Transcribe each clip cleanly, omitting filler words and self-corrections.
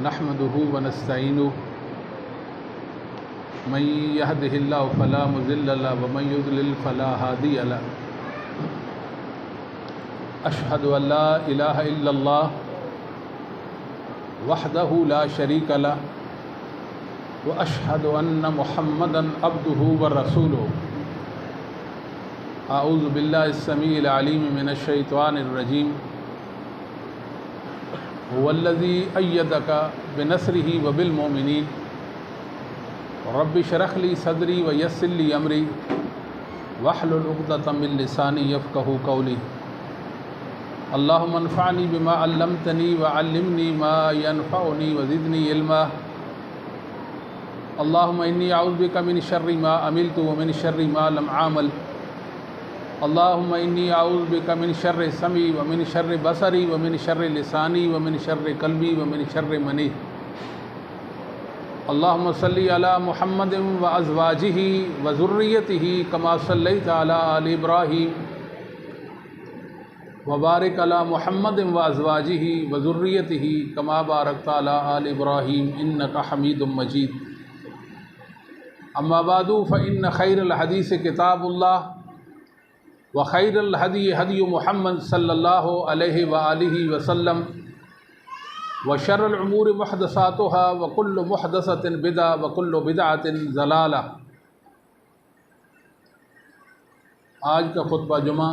नहमदुहु व नस्तईनुहु मन यहदिहिल्लाहु फला मुज़िल्ल लहु व मन युज़लिल फला हादिय लहु। अशहदु अल्ला इलाहा इल्लल्लाह वहदहु ला शरीक लहु व अशहदु अन्न मुहम्मदन अब्दुहु व रसूलुहु। आऊज़ु बिल्लाहिस समीइल अलीम मिनश शैतानिर रजीम। हुवल्लज़ी अय्यदका बिनस्रिही व बिल मोमिनीन। रब्बि शरह ली सदरी व यस्सिर ली अमरी वहलुल उक़दतम मिन लिसानी यफ़क़हू क़ौली। अल्लाहुम्मा अन्फ़अनी बिमा अल्लमतनी व अल्लिमनी मा यनफ़अनी व ज़िदनी इल्मा। अल्लाहुम्मा इन्नी अऊज़ु बिका मिन शर्रि मा अमिलतु व मिन शर्रि मा लम आमल। अल्लाहुम्मा इन्नी अऊज़ु बिका मिन शर्रि समी व मिन शर्रि बसरी व मिन शर्रि लिसानी व मिन शर्रि क़ल्बी व मिन शर्रि मनी। अल्लाहुम्मा सल्लि अला मुहम्मदिन व अज़वाजिही व ज़ुर्रिय्यतिही कमा सल्लैता अला आलि इब्राहीम व बारिक अला मुहम्मदिन व अज़वाजिही व ज़ुर्रिय्यतिही कमा बारकता अला आलि इब्राहीम इन्नका हमीदुम मजीद। अम्मा बादु फ़इन्न खैरल हदीस किताबुल्लाह व खैरल हदी हदी मुहम्मद सल्लल्लाहु अलैहि व आलिहि वसल्लम व शर्रुल उमूरि मुहदसातुहा व कुल्लु मुहदसतिन बिदअ व कुल्लु बिदअतिन ज़लाला। आज का खुतबा जुमा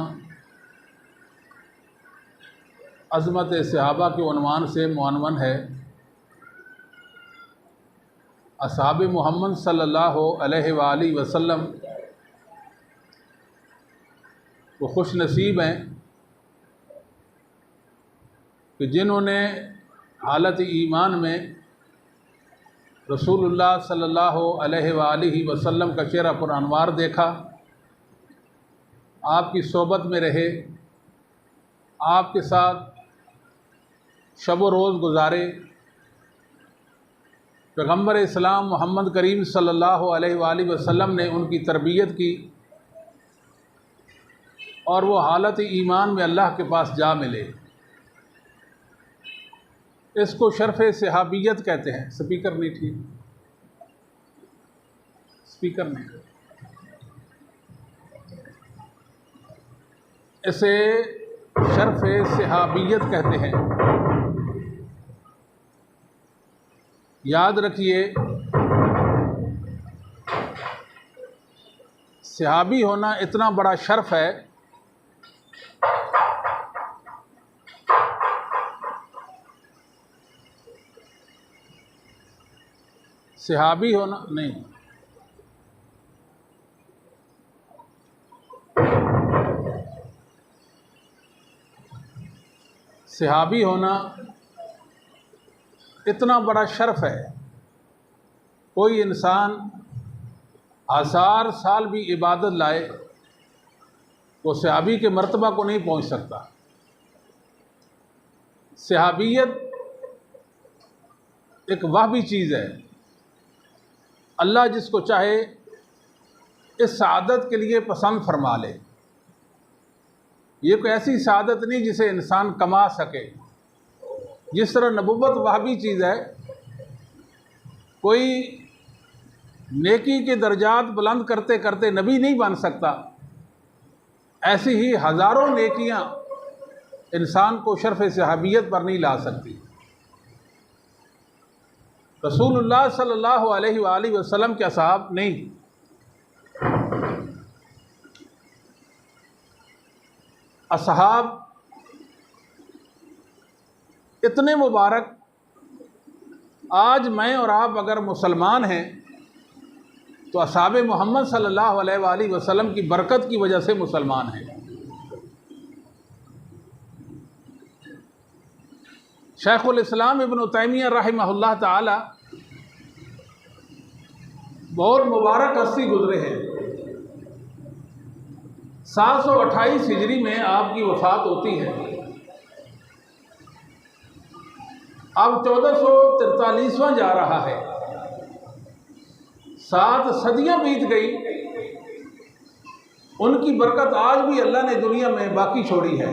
अज़मत सहाबा के उन्वान से मुअन्वन है। असहाब मोहम्मद सल्लल्लाहु अलैहि व आलिहि वसल्लम वो खुश नसीब हैं कि जिन्होंने हालत ईमान में रसूलुल्लाह सल्लल्लाहु अलैहि व आलिहि वसल्लम का चेहरा पर अनवार देखा, आपकी सोबत में रहे, आपके साथ शब व रोज़ गुजारे। पैगम्बर इस्लाम मोहम्मद करीम सल्लल्लाहु अलैहि व आलिहि वसल्लम ने उनकी तरबियत की और वो हालत ईमान में अल्लाह के पास जा मिले। इसको शर्फ़ सहाबियत कहते हैं। स्पीकर नहीं ठीक, स्पीकर नहीं, इसे शर्फ़ सहाबियत कहते हैं। याद रखिए, सहाबी होना इतना बड़ा शर्फ़ है सहाबी होना नहीं, सहाबी होना इतना बड़ा शर्फ़ है। कोई इंसान 1000 साल भी इबादत लाए वो सहाबी के मर्तबा को नहीं पहुंच सकता। सहाबियत एक वाहबी चीज़ है। अल्लाह जिसको चाहे इस सआदत के लिए पसंद फरमा ले। ये कोई ऐसी सआदत नहीं जिसे इंसान कमा सके। जिस तरह नबुव्वत वाहबी चीज़ है, कोई नेकी के दर्जात बुलंद करते करते नबी नहीं बन सकता, ऐसी ही हज़ारों नेकियां इंसान को शर्फ़ सहाबियत पर नहीं ला सकती। रसूलुल्लाह सल्लल्लाहु अलैहि व आलिहि वसल्लम के असहाब नहीं, असहाब इतने मुबारक। आज मैं और आप अगर मुसलमान हैं तो असहाब मोहम्मद सल्लल्लाहु अलैहि व आलिहि वसल्लम की बरकत की वजह से मुसलमान हैं। शेखुल इस्लाम इब्न तैमिया रहमहुल्लाह ताला बहुत मुबारक हस्ती गुजरे हैं। 728 हिजरी में आपकी वफ़ात होती है। अब 1443वां जा रहा है। 7 सदियां बीत गई, उनकी बरकत आज भी अल्लाह ने दुनिया में बाकी छोड़ी है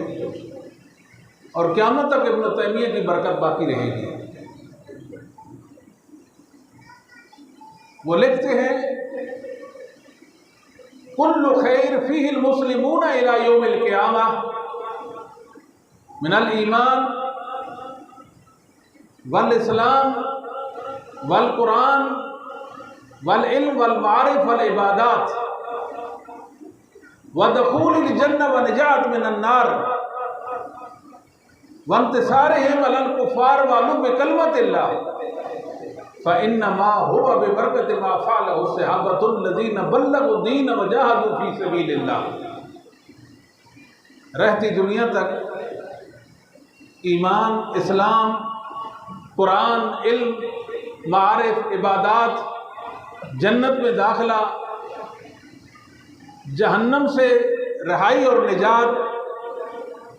और क़यामत तक इब्न तैमिया की बरकत बाकी रहेगी। वो लिखते हैं कुल्लु खैर फीहिल मुस्लिमून इला यौमिल क़ियामह मिनल ईमान वल इस्लाम वल कुरान वल इल्म वल मारिफ वल इबादात व दुखूलिल जन्नह व निजात मिनन नार व इंतिसारिहिम अलल कुफ़ार व लुब्बि कलिमतिल्लाह फ़इन्नमा हुवा बिबरकति मा फ़अलहु सहाबतुल लज़ीना बल्लगु दीन व जाहदू फ़ी सबीलिल्लाह। रहती दुनिया तक ईमान, इस्लाम, कुरान, इल्म, मारिफ, इबादात, जन्नत में दाखिला, जहन्नम से रहाई और निजात,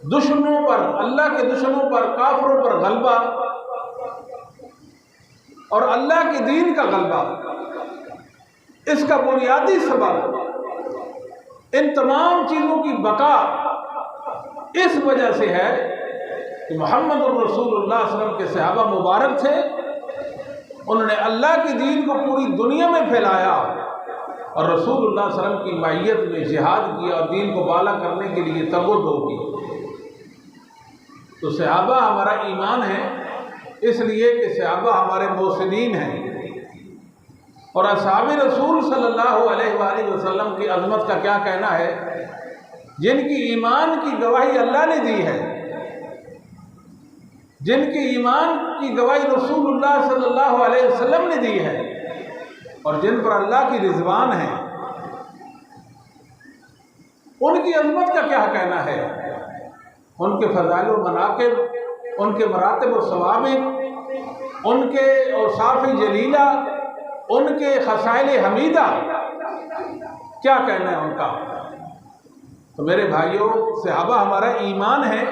दुश्मनों पर, अल्लाह के दुश्मनों पर, काफिरों पर गलबा और अल्लाह के दीन का गलबा, इसका बुनियादी सबब इन तमाम चीज़ों की बका इस वजह से है कि मोहम्मद रसूलुल्लाह सल्लल्लाहु अलैहि वसल्लम के सहाबा मुबारक थे। उन्होंने अल्लाह के दीन को पूरी दुनिया में फैलाया और रसूलुल्लाह सल्लल्लाहु अलैहि वसल्लम की मायत में जिहाद किया और दीन को बाला करने के लिए तबद्दो की। तो सहाबा हमारा ईमान है, इसलिए कि सहाबा हमारे मोहसिनीन हैं। और असहाबे रसूल सल्लल्लाहु अलैहि वसल्लम की अज़मत का क्या कहना है, जिनकी ईमान की गवाही अल्लाह ने दी है, जिनकी ईमान की गवाही रसूलुल्लाह सल्लल्लाहु अलैहि वसल्लम ने दी है और जिन पर अल्लाह की रिज़वान है, उनकी अज़मत का क्या कहना है। उनके फ़ज़ाइल व मनाक़िब, उनके मरातिब व सवाबिक़, उनके औसाफ़ जलीला, उनके खसाइल हमीदा, क्या कहना है उनका। तो मेरे भाइयों, सहाबा हमारा ईमान है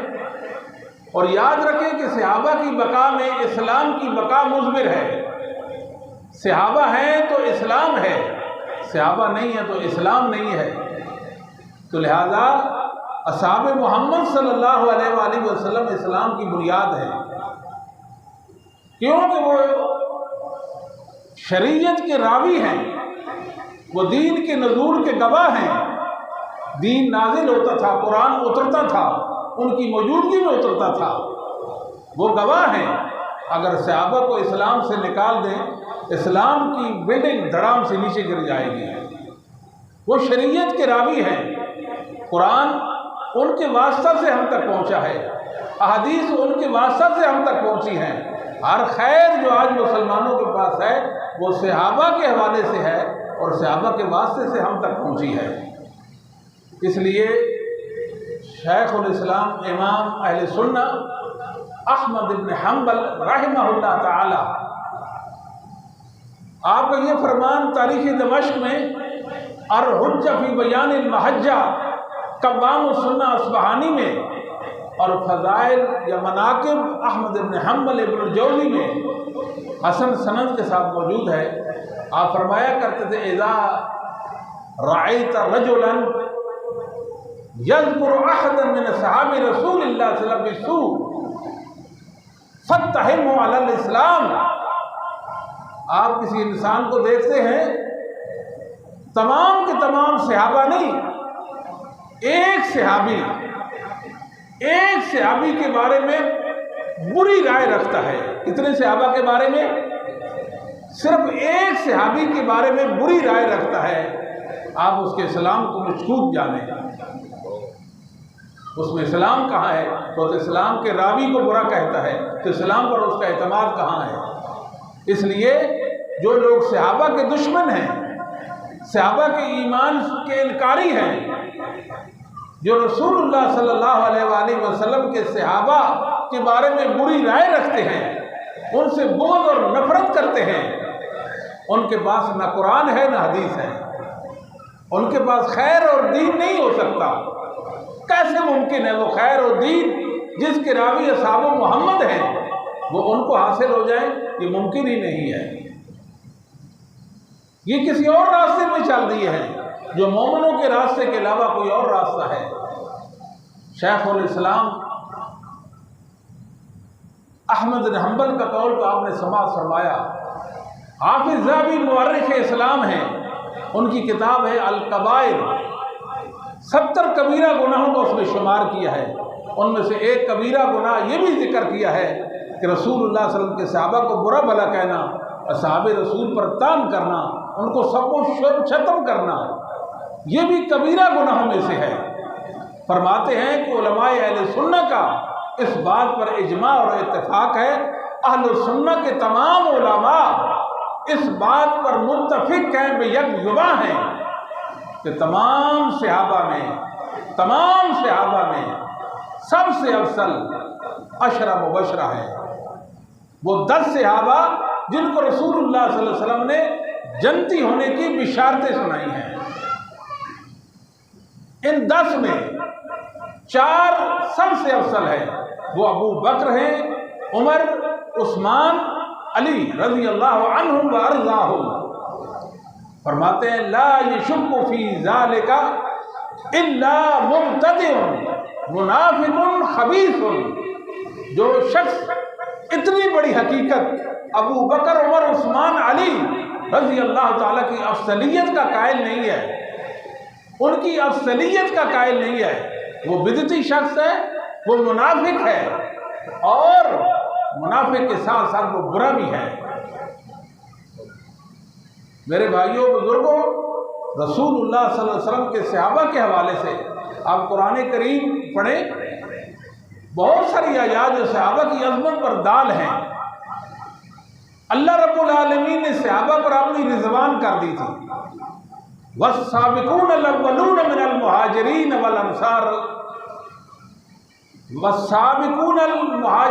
और याद रखें कि सहाबा की बका में इस्लाम की बका मुज़बिर है। सहाबा हैं तो इस्लाम है, सहाबा नहीं है तो इस्लाम नहीं है। तो लिहाजा असहाबे मोहम्मद सल्लल्लाहु अलैहि वसल्लम इस्लाम की बुनियाद है, क्योंकि वो शरीयत के रावी हैं, वो दीन के नज़ूल के गवाह हैं। दीन नाजिल होता था, कुरान उतरता था, उनकी मौजूदगी में उतरता था, वो गवाह हैं। अगर सहाबा को इस्लाम से निकाल दें, इस्लाम की बिल्डिंग धड़ाम से नीचे गिर जाएगी। वो शरीयत के रावी हैं, कुरान उनके वास्ता से हम तक पहुंचा है, अहदीस उनके वास्ता से हम तक पहुंची हैं। हर खैर जो आज मुसलमानों के पास है वो सहाबा के हवाले से है और सहाबा के वास्ते से हम तक पहुंची है। इसलिए शेखुल इस्लाम इमाम अहले सुन्नह अहमद इब्न हम्बल रहमहुल्लाह ताला, आपका ये फरमान तारीख़ दमश्क में अर-हुज्जा फी बयान अल-महज्जा कव्वाम सुन्नह अस्बहानी में और फ़ज़ाइल या मनाक़िब अहमद इब्न हम्बल इब्न जौज़ी में हसन सनद के साथ मौजूद है। आप फरमाया करते थे, इज़ा रअयत रजुलन यज़कुरु अहदन मिन सहाबी रसूलिल्लाह सल्लल्लाहु अलैहि वसल्लम फत्तहिमहु अलल इस्लाम। आप किसी इंसान को देखते हैं, तमाम के तमाम सहाबा नहीं, एक सहाबी के बारे में बुरी राय रखता है। कितने सहाबा के बारे में? सिर्फ एक सहाबी के बारे में बुरी राय रखता है, आप उसके इस्लाम को मशकूक जाने। उसमें इस्लाम कहाँ है? तो इस्लाम के रावी को बुरा कहता है, तो इस्लाम पर उसका एतमाद कहाँ है? इसलिए जो लोग सहाबा के दुश्मन हैं, सहाबा के ईमान के इनकारी हैं, जो रसूलुल्लाह सल्लल्लाहु अलैहि वसल्लम के सहाबा के बारे में बुरी राय रखते हैं, उनसे बुग़्ज़ और नफरत करते हैं, उनके पास न कुरान है न हदीस है, उनके पास खैर और दीन नहीं हो सकता। कैसे मुमकिन है वो खैर और दीन जिसके रावी असहाबे मोहम्मद हैं वो उनको हासिल हो जाए? ये मुमकिन ही नहीं है। ये किसी और रास्ते में चल दिए हैं, जो मोमिनों के रास्ते के अलावा कोई और रास्ता है। शेखुल इस्लाम अहमद बिन हम्बल का कौल तो आपने समाअत फरमाया हाफिज ज़हाबी मुअर्रिख़ इस्लाम हैं, उनकी किताब है अल कबाइर, 70 कबीरा गुनाहों को उसमें शुमार किया है। उनमें से एक कबीरा गुनाह ये भी जिक्र किया है कि रसूलुल्लाह सल्लल्लाहु अलैहि वसल्लम के सहाबा को बुरा भला कहना, असहाबे रसूल पर तान करना, उनको सबको खत्म करना, ये भी कबीरा गुनाहों में से है। फरमाते हैं कि उलमाए अहले सुन्नह का इस बात पर इजमा और इत्तेफाक है, अहले सुन्नह के तमाम उलमा इस बात पर मुत्तफिक हैं, बेयकजुबा हैं कि तमाम सहाबा में सबसे अफसल अशरा मुबशरा है वो 10 सहाबा जिनको रसूलुल्लाह सल्लल्लाहु अलैहि वसल्लम ने जन्नती होने की बिशारतें सुनाई हैं। इन 10 में 4 सबसे अफसल है, वो अबू बकर हैं, उमर, उस्मान, अली रज़ी अल्लाह अन्हुम व अर्ज़ाहुम। फरमाते हैं ला यशुक्कु फी ज़ालिका इल्ला मुब्तदिउन मुनाफिकुन खबीसुन। जो शख्स इतनी बड़ी हकीकत अबू बकर, उमर, उस्मान, अली रज़ी अल्लाह ताला की अफसलियत का कायल नहीं है, उनकी अफसलियत का कायल नहीं है, वो बिदती शख्स है, वो मुनाफिक है, और मुनाफिक के साथ साथ वो बुरा भी है। मेरे भाइयों बुजुर्गों, रसूलुल्लाह सल्लल्लाहु अलैहि वसल्लम के सहाबा के हवाले से आप कुरान करीम पढ़ें, बहुत सारी आयात जो सहाबा की अज़मत पर दाल हैं। अल्लाह रब्बुल आलमीन ने सहाबा पर अपनी रिज़वान कर दी थी। वस्साबिकून अल-अव्वलून मिनल मुहाजिरीन वल अंसार वस्साबिकून अल-अव्वलून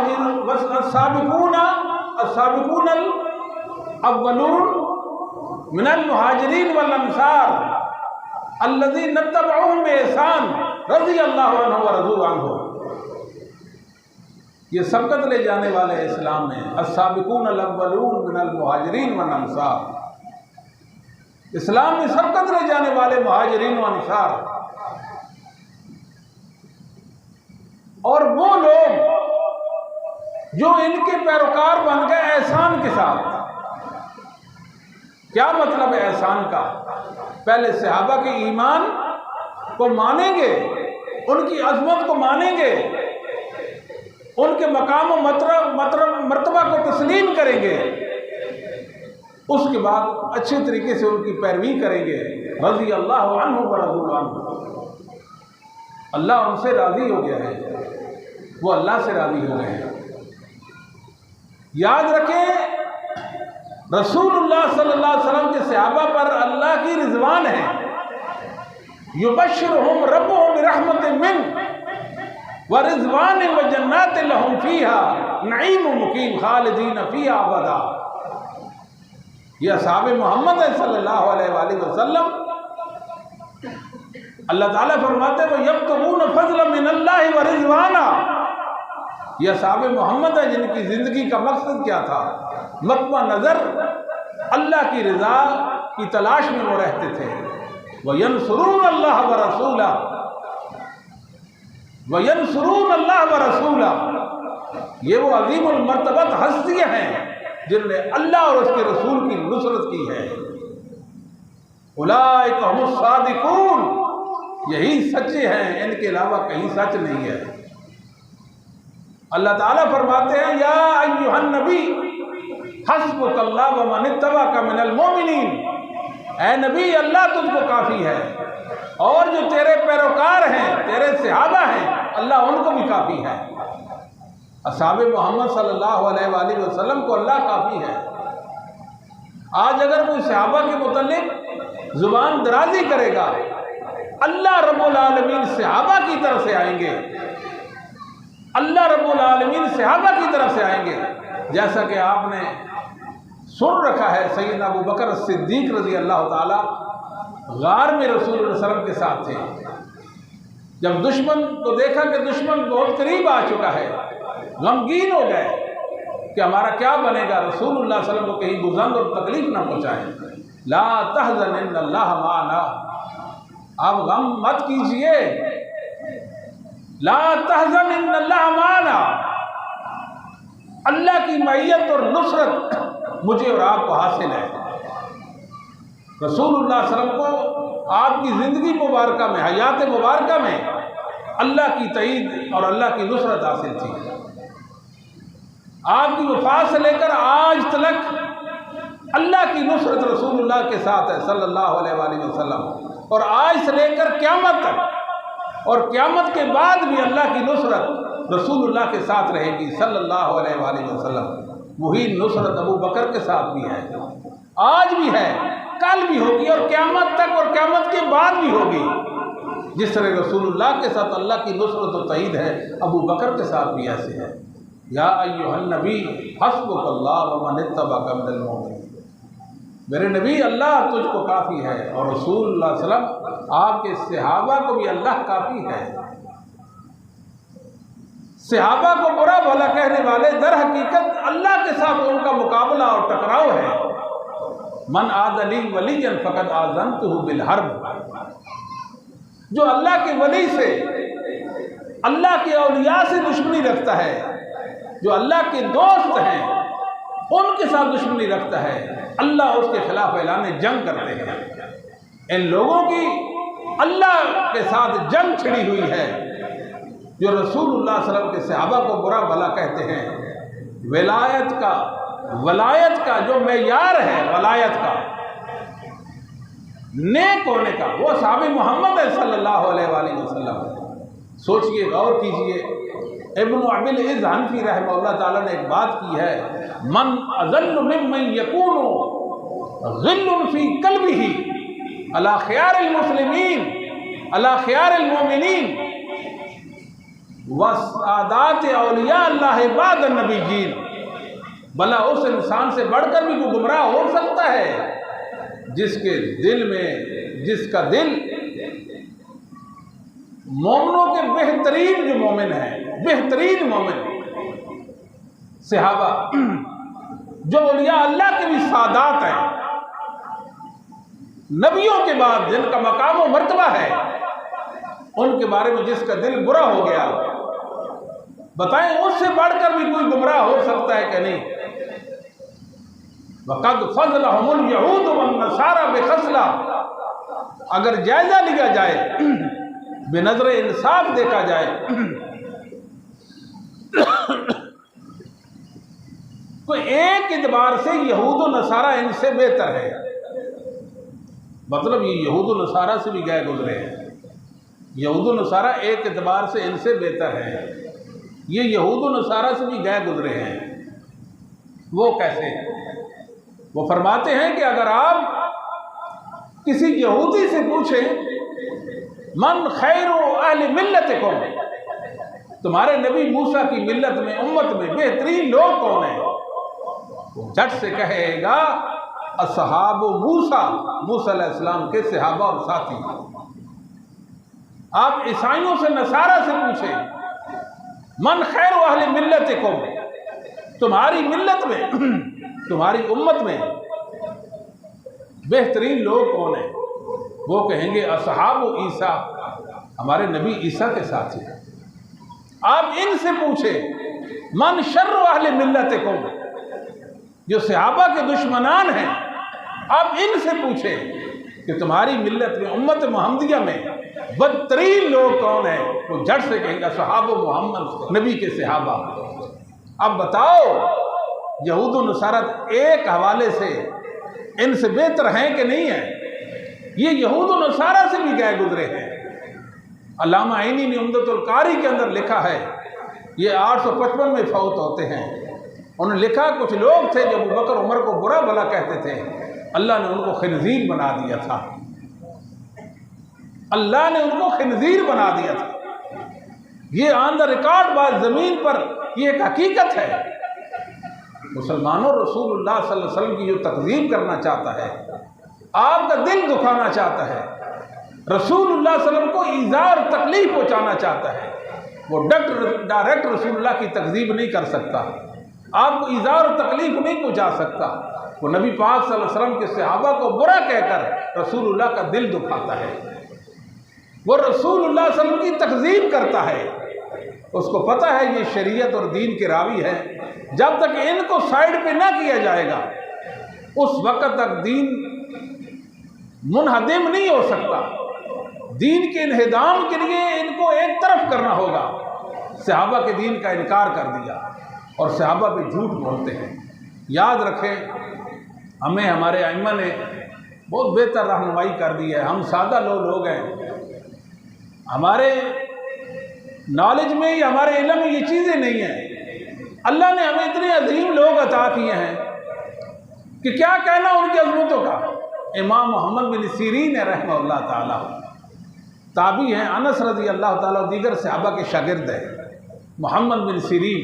मिनल मुहाजिरीन वल अंसार अल्लज़ीना तबअूहुम बिइहसान रज़ियल्लाहु अन्हुम व रज़ू अन्हु। ये सबकत ले जाने वाले इस्लाम में अस्साबिकून अल-अव्वलून मिनल मुहाजिरीन वल अंसार, इस्लाम में सबकत ले जाने वाले मुहाजिरीन व अंसार, और वो लोग जो इनके पैरोकार बन गए एहसान के साथ। क्या मतलब है एहसान का? पहले सहाबा के ईमान को मानेंगे, उनकी अजमत को मानेंगे, उनके मकाम मर्तबा को तस्लीम करेंगे, उसके बाद अच्छे तरीके से उनकी पैरवी करेंगे। रज़ी अल्लाह अन्हु व रज़ू अन्हु, अल्लाह उनसे राज़ी हो गया है, वो अल्लाह से राज़ी हो गए हैं। याद रखें, रसूलुल्लाह सल्लल्लाहु अलैहि वसल्लम के सहाबा पर अल्लाह की रिज़वान है। युबश्शिरुहुम रब्बुहुम बिरहमतिन मिन व रिज़वानिन व जन्नातिन लहुम फीहा नईमुम मुकीम खालिदीन फीहा अबदा। ये असहाबे मोहम्मद है सल्लल्लाहु अलैहि वसल्लम। अल्लाह ताला फरमाते हैं यब्तगून फज़लन मिनल्लाहि व रिज़वाना। ये असहाबे मोहम्मद है जिनकी ज़िंदगी का मकसद क्या था? मकमा नज़र अल्लाह की रज़ा की तलाश में वो रहते थे। वयंसुरून अल्लाह व रसूला, वयंसुरून अल्लाह व रसूला। ये वो अज़ीमुल मर्तबत हस्तियाँ हैं जिन्होंने अल्लाह और उसके रसूल की नुसरत की है। उलाइका हुमुस सादिकून, यही सच्चे हैं, इनके अलावा कहीं सच नहीं है। अल्लाह ताला फरमाते हैं या अय्युहन नबी हस्बुकल्लाहु व मन इत्तबअका मिनल मोमिनीन। ऐ नबी, अल्लाह तुझको काफ़ी है, और जो तेरे पैरोकार हैं, तेरे सहाबा हैं, अल्लाह उनको भी काफ़ी है। असहाबे मोहम्मद सल्लल्लाहु अलैहि वसल्लम को अल्लाह काफ़ी है। आज अगर कोई सहाबा के मुतल्लिक जुबान दराजी करेगा, अल्लाह रब्बुल आलमीन सहाबा की तरफ से आएंगे, अल्लाह रब्बुल आलमीन सहाबा की तरफ से आएंगे। जैसा कि आपने सुन रखा है, सैयदना अबू बकर सिद्दीक रज़ी अल्लाह ताला गार में रसूल सल्लल्लाहु अलैहि वसल्लम के साथ थे। जब दुश्मन को देखा कि दुश्मन बहुत करीब आ चुका है, गमगीन हो गए कि हमारा क्या बनेगा, रसूलुल्लाह सल्लल्लाहु अलैहि वसल्लम को कहीं गुज़र और तकलीफ ना पहुँचाएं। ला तहज़न इन्नल्लाह माना, आप गम मत कीजिए, ला तहज़न इन्नल्लाह माना, अल्लाह की मैयत और नुसरत मुझे और आपको हासिल है। रसूलुल्लाह सल्लल्लाहु अलैहि वसल्लम को आपकी ज़िंदगी मुबारका में, हयात मुबारका में अल्लाह की तईद और अल्लाह की नुसरत हासिल थी। आपकी वफ़ात से लेकर आज तक अल्लाह की नुसरत रसूलुल्लाह के साथ है सल्लल्लाहु अलैहि वसल्लम, और आज से लेकर क़यामत तक और क़यामत के बाद भी अल्लाह की नुसरत रसूलुल्लाह के साथ रहेगी सल्लल्लाहु अलैहि वसल्लम। वही नुसरत अबू बकर के साथ भी है, आज भी है, कल भी होगी और क़यामत तक और क़यामत के बाद भी होगी। जिस तरह रसूलुल्लाह के साथ अल्लाह की नुसरत और तईद है, अबू बकर के साथ भी ऐसे है। या अय्युहन नबी हस्बुकल्लाह व मन इत्तबअका मिनल मोमिनीन। मेरे नबी, अल्लाह तुझको काफ़ी है, और रसूलुल्लाह सल्लल्लाहु अलैहि वसल्लम आपके सहाबा को भी अल्लाह काफ़ी है। सहाबा को बुरा भला कहने वाले दर हकीकत अल्लाह के साथ उनका मुकाबला और टकराव है। मन आदली वलीयन फ़क़द आज़नतुहु बिल हर्ब। जो अल्लाह के वली से, अल्लाह के औलिया से दुश्मनी रखता है, जो अल्लाह के दोस्त हैं उनके साथ दुश्मनी रखता है, अल्लाह उसके खिलाफ ऐलान जंग करते हैं। इन लोगों की अल्लाह के साथ जंग छिड़ी हुई है जो रसूलुल्लाह सल्लल्लाहु अलैहि वसल्लम के सहाबा को बुरा भला कहते हैं। वलायत का जो मेयार है, वलायत का, नेक होने का, वो सहाबे मोहम्मद है सल्लल्लाहु अलैहि वसल्लम। सोचिए, गौर कीजिए। इब्न अबिल इज़ हनफी रहमहुल्लाह ताला ने एक बात की है, मन अज़ल्लु मिम्मन यकूनु ग़िल्लुन फ़ी क़ल्बिही अला ख़ियारिल मुस्लिमीन अला ख़ियारिल मोमिनीन व सादात औलिया अल्लाह बाद नबीयीन। भला उस इंसान से बढ़कर भी कोई गुमराह हो सकता है जिसके दिल में, जिसका दिल मोमिनों के बेहतरीन जो मोमिन है, बेहतरीन मोमिन सहाबा, जो औलिया अल्लाह के भी सादात हैं, नबियों के बाद जिनका मकाम व मर्तबा है, उनके बारे में जिसका दिल बुरा हो गया, बताएं उससे बढ़कर भी कोई गुमराह हो सकता है कि नहीं? वक़द फ़ज़लहुमुल यहूद वन नसारा बिखसला। अगर जायजा लिया जाए, बेनज़र इंसाफ देखा जाए, तो एक एतबार से यहूद व नसारा इनसे बेहतर है। मतलब ये यहूद व नसारा से भी गए गुजरे हैं। यहूद व नसारा एक एतबार से इनसे बेहतर है, ये यहूद व नसारा से भी गए गुजरे हैं। वो कैसे? वो फरमाते हैं कि अगर आप किसी यहूदी से पूछें मन खैरु अहले मिल्लतिकुम, तुम्हारे नबी मूसा की मिल्लत में, उम्मत में बेहतरीन लोग कौन हैं, वो झट से कहेगा असहाबु मूसा, मूसा अलैहिस्सलाम के सहाबा और साथी। आप ईसाइयों से, नसारा से पूछें मन खैरु अहले मिल्लतिकुम, तुम्हारी मिल्लत में, तुम्हारी उम्मत में बेहतरीन लोग कौन हैं, वो कहेंगे असहाबु ईसा, हमारे नबी ईसा के साथी। आप इनसे पूछे मन शर्रु अहले मिल्लतिकुम, जो सहाबा के दुश्मनान हैं, आप इनसे पूछे कि तुम्हारी मिल्लत में, उम्मत मुहम्मदिया में बदतरीन लोग कौन हैं, वो झट से कहेंगे सहाबा मोहम्मद, नबी के सहाबा। अब बताओ, यहूद व नसारा एक हवाले से इनसे बेहतर हैं कि नहीं है? ये यहूद व नसारा से भी गए गुजरे हैं। अल्लामा ऐनी ने उम्दतुल कारी के अंदर लिखा है, ये 855 में फौत होते हैं। उन्होंने लिखा कुछ लोग थे जो अबू बकर उमर को बुरा भला कहते थे, अल्लाह ने उनको खिनजीर बना दिया था। अल्लाह ने उनको खिनजीर बना दिया था। ये ऑन द रिकॉर्ड बात ज़मीन पर ये एक हकीकत है। मुसलमानों, रसूलुल्लाह सल्लल्लाहु अलैहि वसल्लम की जो तकज़ीब करना चाहता है, आपका दिल दुखाना चाहता है, रसूलुल्लाह सल्लल्लाहु अलैहि वसल्लम को ईज़ा और तकलीफ पहुँचाना चाहता है, वो डायरेक्ट रसूलुल्लाह की तकज़ीब नहीं कर सकता, आपको ईज़ा और तकलीफ नहीं पहुँचा सकता। वो नबी पाक सल्लल्लाहु अलैहि वसल्लम के सहाबा को बुरा कहकर रसूलुल्लाह का दिल दुखाता है। वो रसूलुल्लाह सल्लल्लाहु अलैहि वसल्लम की तकज़ीब करता है, उसको पता है ये शरीयत और दीन के रावी है। जब तक इनको साइड पे ना किया जाएगा उस वक्त तक दीन मुनहदिम नहीं हो सकता। दीन के इन्हिदाम के लिए इनको एक तरफ करना होगा। सहाबा के दीन का इनकार कर दिया और सहाबा पे झूठ बोलते हैं। याद रखें, हमें हमारे अइम्मा ने बहुत बेहतर रहनुमाई कर दी है। हम सादा लोग हैं, हमारे नॉलेज में या हमारे इल्म में ये चीज़ें नहीं हैं। अल्लाह ने हमें इतने अजीम लोग अता किए हैं कि क्या कहना उनकी अज़मतों का। इमाम मोहम्मद बिन सीरीन रहमतुल्लाह ताला ताबी हैं, अनस रज़ी अल्लाह ताला दीगर सहाबा के शागिर्द हैं। मोहम्मद बिन सीरीन,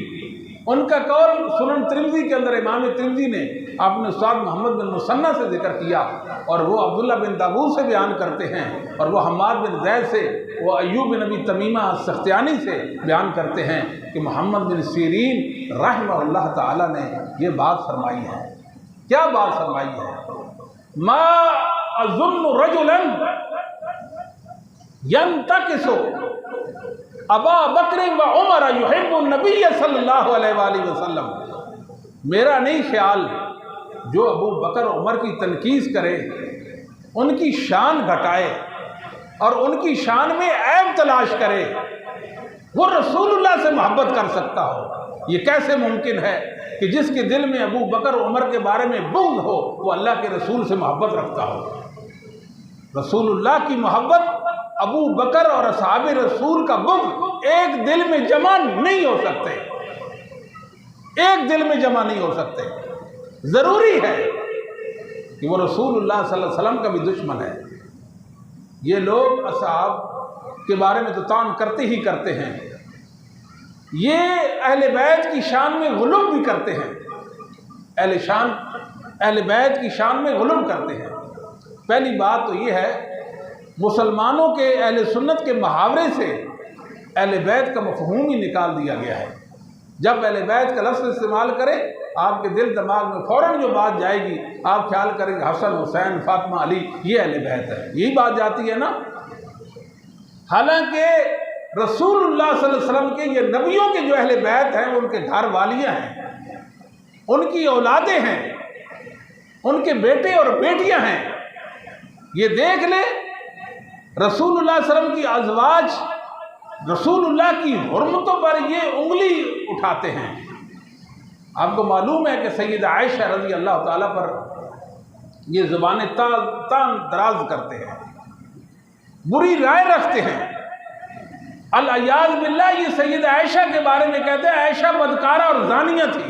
उनका कौल सुनन तिरमिज़ी के अंदर इमाम तिरमिज़ी ने अपने उस्ताद मोहम्मद बिन मुसन्ना से जिक्र किया और वो अब्दुल्ला बिन दाऊद से बयान करते हैं और वो हम्माद बिन ज़ैद से, वो अय्यूब बिन अबी तमीमा सख्तियानी से बयान करते हैं कि मोहम्मद बिन सीरीन रहमतुल्लाह ताला ने ये बात फरमाई है। क्या बात फरमाई है? मा अज़ुन्नु रजुलन यंतकिसु अबा बकर व उमर युहिब्बु नबी सल्लल्लाहु अलैहि वसल्लम। मेरा नहीं ख्याल जो अबू बकर उमर की तनकीस करे, उनकी शान घटाए और उनकी शान में ऐब तलाश करे, वो रसूलुल्लाह से मोहब्बत कर सकता हो। ये कैसे मुमकिन है कि जिसके दिल में अबू बकर उमर के बारे में बुग़्ज़ हो वो अल्लाह के रसूल से मोहब्बत रखता हो। रसूलुल्लाह की मोहब्बत, अबू बकर और असहाबे रसूल का बुग़्ज़ एक दिल में जमा नहीं हो सकते, एक दिल में जमा नहीं हो सकते। ज़रूरी है कि वो रसूलुल्लाह सल्लल्लाहु अलैहि वसल्लम का भी दुश्मन है। ये लोग असहाब के बारे में तो तान करते ही करते हैं, ये अहले बैत की शान में गुलूम भी करते हैं, अहले बैत की शान में गुलूम करते हैं। पहली बात तो ये है, मुसलमानों के अहले सुन्नत के मुहावरे से अहले बैत का मफ़हूम ही निकाल दिया गया है। जब अहले बैत का लफ्ज़ इस्तेमाल करें, आपके दिल दिमाग में फ़ौरन जो बात जाएगी, आप ख्याल करेंगे हसन, हुसैन, फातिमा, अली, ये अहले बैत है। यही बात जाती है ना। हालांकि रसूलुल्लाह सल्लल्लाहु अलैहि वसल्लम के ये नबियों के जो अहले बैत हैं, उनके घर वालियाँ हैं, उनकी औलादें हैं, उनके बेटे और बेटियाँ हैं। ये देख ले, रसूलुल्लाह सल्लल्लाहु अलैहि वसल्लम की अज़वाज रसूलुल्लाह की हुर्मतों पर ये उंगली उठाते हैं। आपको मालूम है कि सैयदा आयशा रज़ी अल्लाह ताला पर ये ज़ुबान तान दराज करते हैं, बुरी राय रखते हैं। अल-अयाज़ बिल्लाह, ये सैयदा आयशा के बारे में कहते हैं आयशा बदकारा और ज़ानिया थी।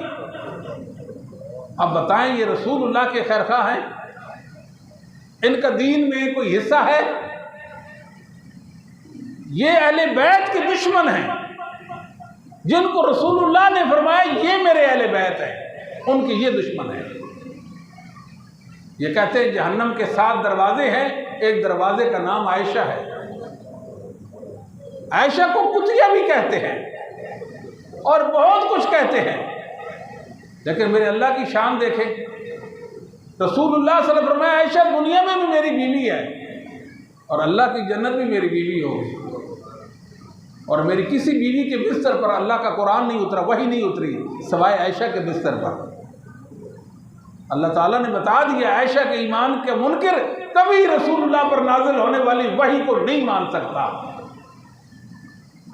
अब बताएं, ये रसूलुल्लाह के खैरख़्वाह हैं, इनका दीन में कोई हिस्सा है? ये अहले बैत के दुश्मन हैं, जिनको रसूलुल्लाह ने फरमाया ये मेरे अहले बैत हैं, उनके ये दुश्मन हैं। ये कहते हैं जहन्नम के 7 दरवाजे हैं, एक दरवाजे का नाम आयशा है। आयशा को कुतिया भी कहते हैं और बहुत कुछ कहते हैं, लेकिन मेरे अल्लाह की शान देखें। रसूलुल्लाह सल्लल्लाहु अलैहि वसल्लम फरमाया आयशा दुनिया में भी मेरी बीवी है और अल्लाह की जन्नत भी मेरी बीवी होगी, और मेरी किसी बीवी के बिस्तर पर अल्लाह का कुरान नहीं उतरा, वही नहीं उतरी सवाए आयशा के बिस्तर पर। अल्लाह ताला ने बता दिया आयशा के ईमान के मुनकिर कभी रसूलुल्लाह पर नाजिल होने वाली वही को नहीं मान सकता।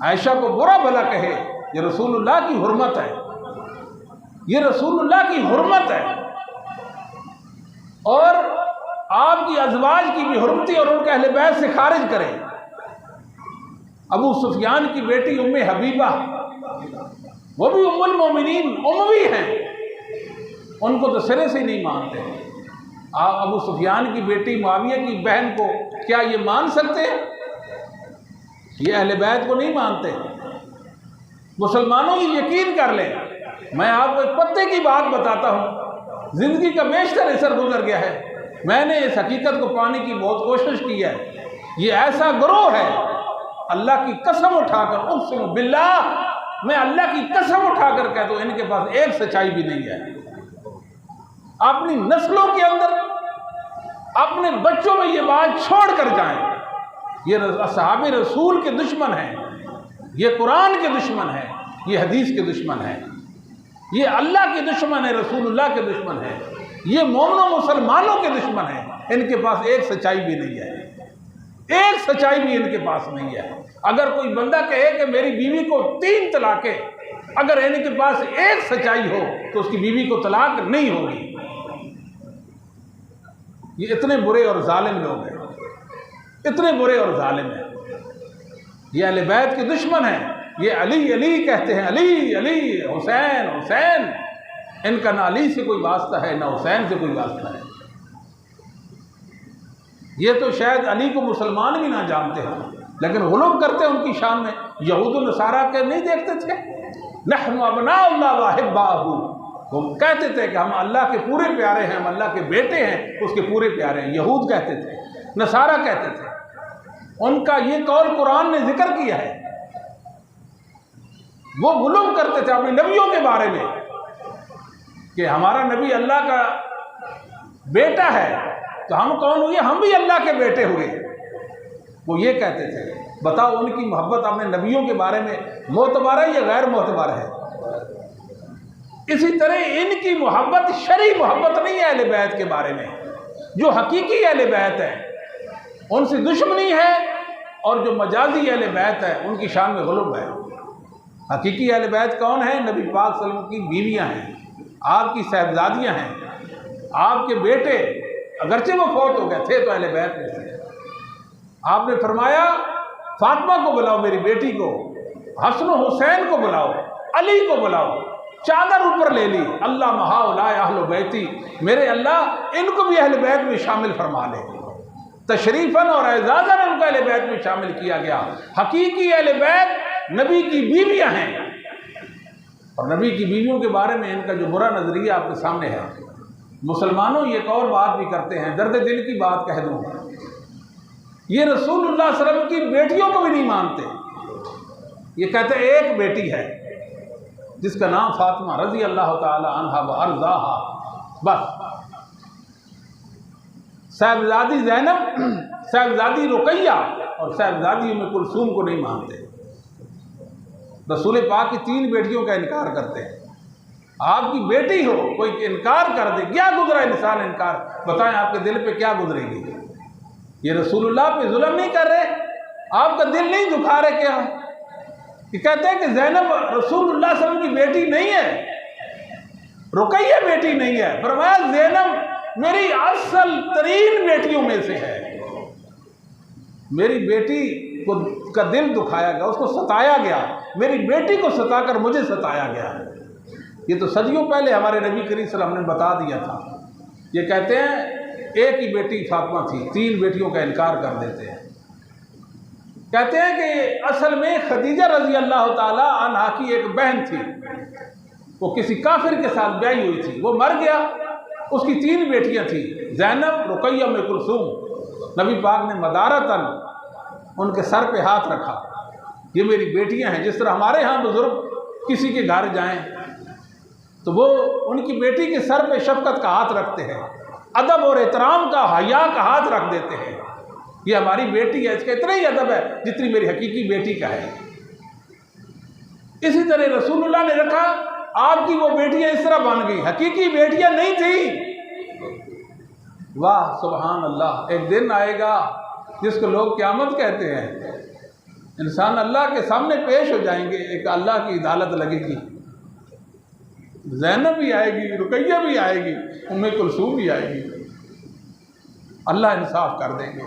आयशा को बुरा भला कहे, ये रसूलुल्लाह की हुर्मत है, ये रसूलुल्लाह की हुर्मत है। और आपकी अज़वाज की भी हुर्मती और उनके अहले बैत से खारिज करें। अबू सुफियान की बेटी उम्मे हबीबा, वो भी उम्मुल मोमिनीन उम्मी हैं, उनको तो सिरे से नहीं मानते। आप अबू सुफियान की बेटी मुआविया की बहन को क्या ये मान सकते हैं? ये अहले बैत को नहीं मानते। मुसलमानों ये यकीन कर लें, मैं आपको एक पत्ते की बात बताता हूँ, ज़िंदगी का बेशतर असर गुजर गया है, मैंने इस हकीकत को पाने की बहुत कोशिश की है। ये ऐसा गिरोह है, अल्लाह की कसम उठाकर, उक़सिमु बिल्लाह, मैं अल्लाह की कसम उठाकर कहता हूँ, इनके पास एक सच्चाई भी नहीं है। अपनी नस्लों के अंदर, अपने बच्चों में ये बात छोड़ कर जाएं, ये असहाबे रसूल के दुश्मन हैं, ये कुरान के दुश्मन है, ये हदीस के दुश्मन है, ये अल्लाह के दुश्मन है, रसूलुल्लाह के दुश्मन है, ये मोमिनों मुसलमानों के दुश्मन है। इनके पास एक सच्चाई भी नहीं है, एक सच्चाई भी इनके पास नहीं है। अगर कोई बंदा कहे कि मेरी बीवी को 3 तलाकें, अगर इनके पास एक सच्चाई हो तो उसकी बीवी को तलाक नहीं होगी। ये इतने बुरे और जालिम लोग हैं, इतने बुरे और जालिम हैं। ये अहले बैत के दुश्मन हैं। ये अली अली कहते हैं, अली अली, हुसैन हुसैन। इनका ना अली से कोई वास्ता है, ना हुसैन से कोई वास्ता है। ये तो शायद अली को मुसलमान भी ना जानते हो, लेकिन गुलूम करते हैं उनकी शान में। यहूद व नसारा के नहीं देखते थे, नहनु अबनाउल्लाह व अहिब्बाहु, वो कहते थे कि हम अल्लाह के पूरे प्यारे हैं, हम अल्लाह के बेटे हैं, उसके पूरे प्यारे हैं। यहूद कहते थे, नसारा कहते थे। उनका ये कौल कुरान ने जिक्र किया है। वो गुलूम करते थे अपने नबियों के बारे में कि हमारा नबी अल्लाह का बेटा है, तो हम कौन हुए? हम भी अल्लाह के बेटे हुए। वो ये कहते थे। बताओ उनकी मोहब्बत अपने नबियों के बारे में मोतबर है या गैर मोतबर है? इसी तरह इनकी मोहब्बत शरई मोहब्बत नहीं है अहले बैत के बारे में। जो हकीकी अहले बैत है उनसे दुश्मनी है, और जो मजाजी अहले बैत है उनकी शान में गुलूम है। हकीकी अहले बैत कौन है? नबी पाक सल्लल्लाहु अलैहि वसल्लम की बीवियाँ हैं, आपकी साहबजादियाँ हैं, आपके बेटे, अगरचे वो फौत हो गए थे तो अहले बैत में थे। आपने फरमाया फातिमा को बुलाओ, मेरी बेटी को, हसन हुसैन को बुलाओ, अली को बुलाओ। चादर ऊपर ले ली, अल्लाह महाउलाए अहले बैती, मेरे अल्लाह इनको भी अहले बैत में शामिल फरमा ले। तशरीफन और एजाज़न उनको अहले बैत में शामिल किया गया। हकीकी अहले बैत नबी की बीवियाँ हैं, और नबी की बीवियों के बारे में इनका जो बुरा नज़रिया आपके सामने है। मुसलमानों ये एक और बात भी करते हैं, दर्द दिल की बात कह दूँ, ये रसूलुल्लाह सल्लल्लाहु अलैहि वसल्लम की बेटियों को भी नहीं मानते। ये कहते एक बेटी है जिसका नाम फातिमा रज़ी अल्लाह ताला अन्हा व अर्ज़ाहा, बस। साहिबजादी ज़ैनब, साहिबजादी रुकैया और साहिबजादी उम्मे कुलसूम को नहीं मानते। रसूल पाक की 3 बेटियों का इनकार करते हैं। आपकी बेटी हो, कोई इनकार कर दे, क्या गुजरा इंसान इनकार? बताएं आपके दिल पे क्या गुजरेगी? ये रसूलुल्लाह पे जुल्म नहीं कर रहे? आपका दिल नहीं दुखा रहे क्या? ये कहते हैं कि ज़ैनब रसूलुल्लाह सल्लल्लाहु अलैहि वसल्लम की बेटी नहीं है, रुकैया बेटी नहीं है। फरमाया ज़ैनब मेरी असल तरीन बेटियों में से है। मेरी बेटी को का दिल दुखाया गया, उसको सताया गया, मेरी बेटी को सताकर मुझे सताया गया। ये तो सदियों पहले हमारे नबी करीम सल्लल्लाहु अलैहि वसल्लम ने बता दिया था। ये कहते हैं एक ही बेटी फातिमा थी, 3 बेटियों का इनकार कर देते हैं। कहते हैं कि असल में खदीजा रज़ी अल्लाह ताला अन्हा की एक बहन थी, वो किसी काफिर के साथ ब्याही हुई थी, वो मर गया। उसकी 3 बेटियां थी, ज़ैनब, रुकैया, उम्मे कुलसूम। नबी पाक ने मदारतन उनके सर पे हाथ रखा, ये मेरी बेटियां हैं। जिस तरह हमारे यहाँ बुजुर्ग किसी के घर जाएं तो वो उनकी बेटी के सर पे शफकत का हाथ रखते हैं, अदब और एहतराम का, हया का हाथ रख देते हैं। ये हमारी बेटी है, इसका इतना ही अदब है जितनी मेरी हकीकी बेटी का है। इसी तरह रसूलुल्लाह ने रखा, आपकी वो बेटियां इस तरह बन गई, हकीकी बेटियां नहीं थी। वाह सुभान अल्लाह। एक दिन आएगा जिसको लोग क़यामत कहते हैं, इंसान अल्लाह के सामने पेश हो जाएंगे, एक अल्लाह की अदालत लगेगी। ज़ैनब भी आएगी, रुकैया भी आएगी, उम्मे कुलसूम भी आएगी। अल्लाह इंसाफ कर देंगे,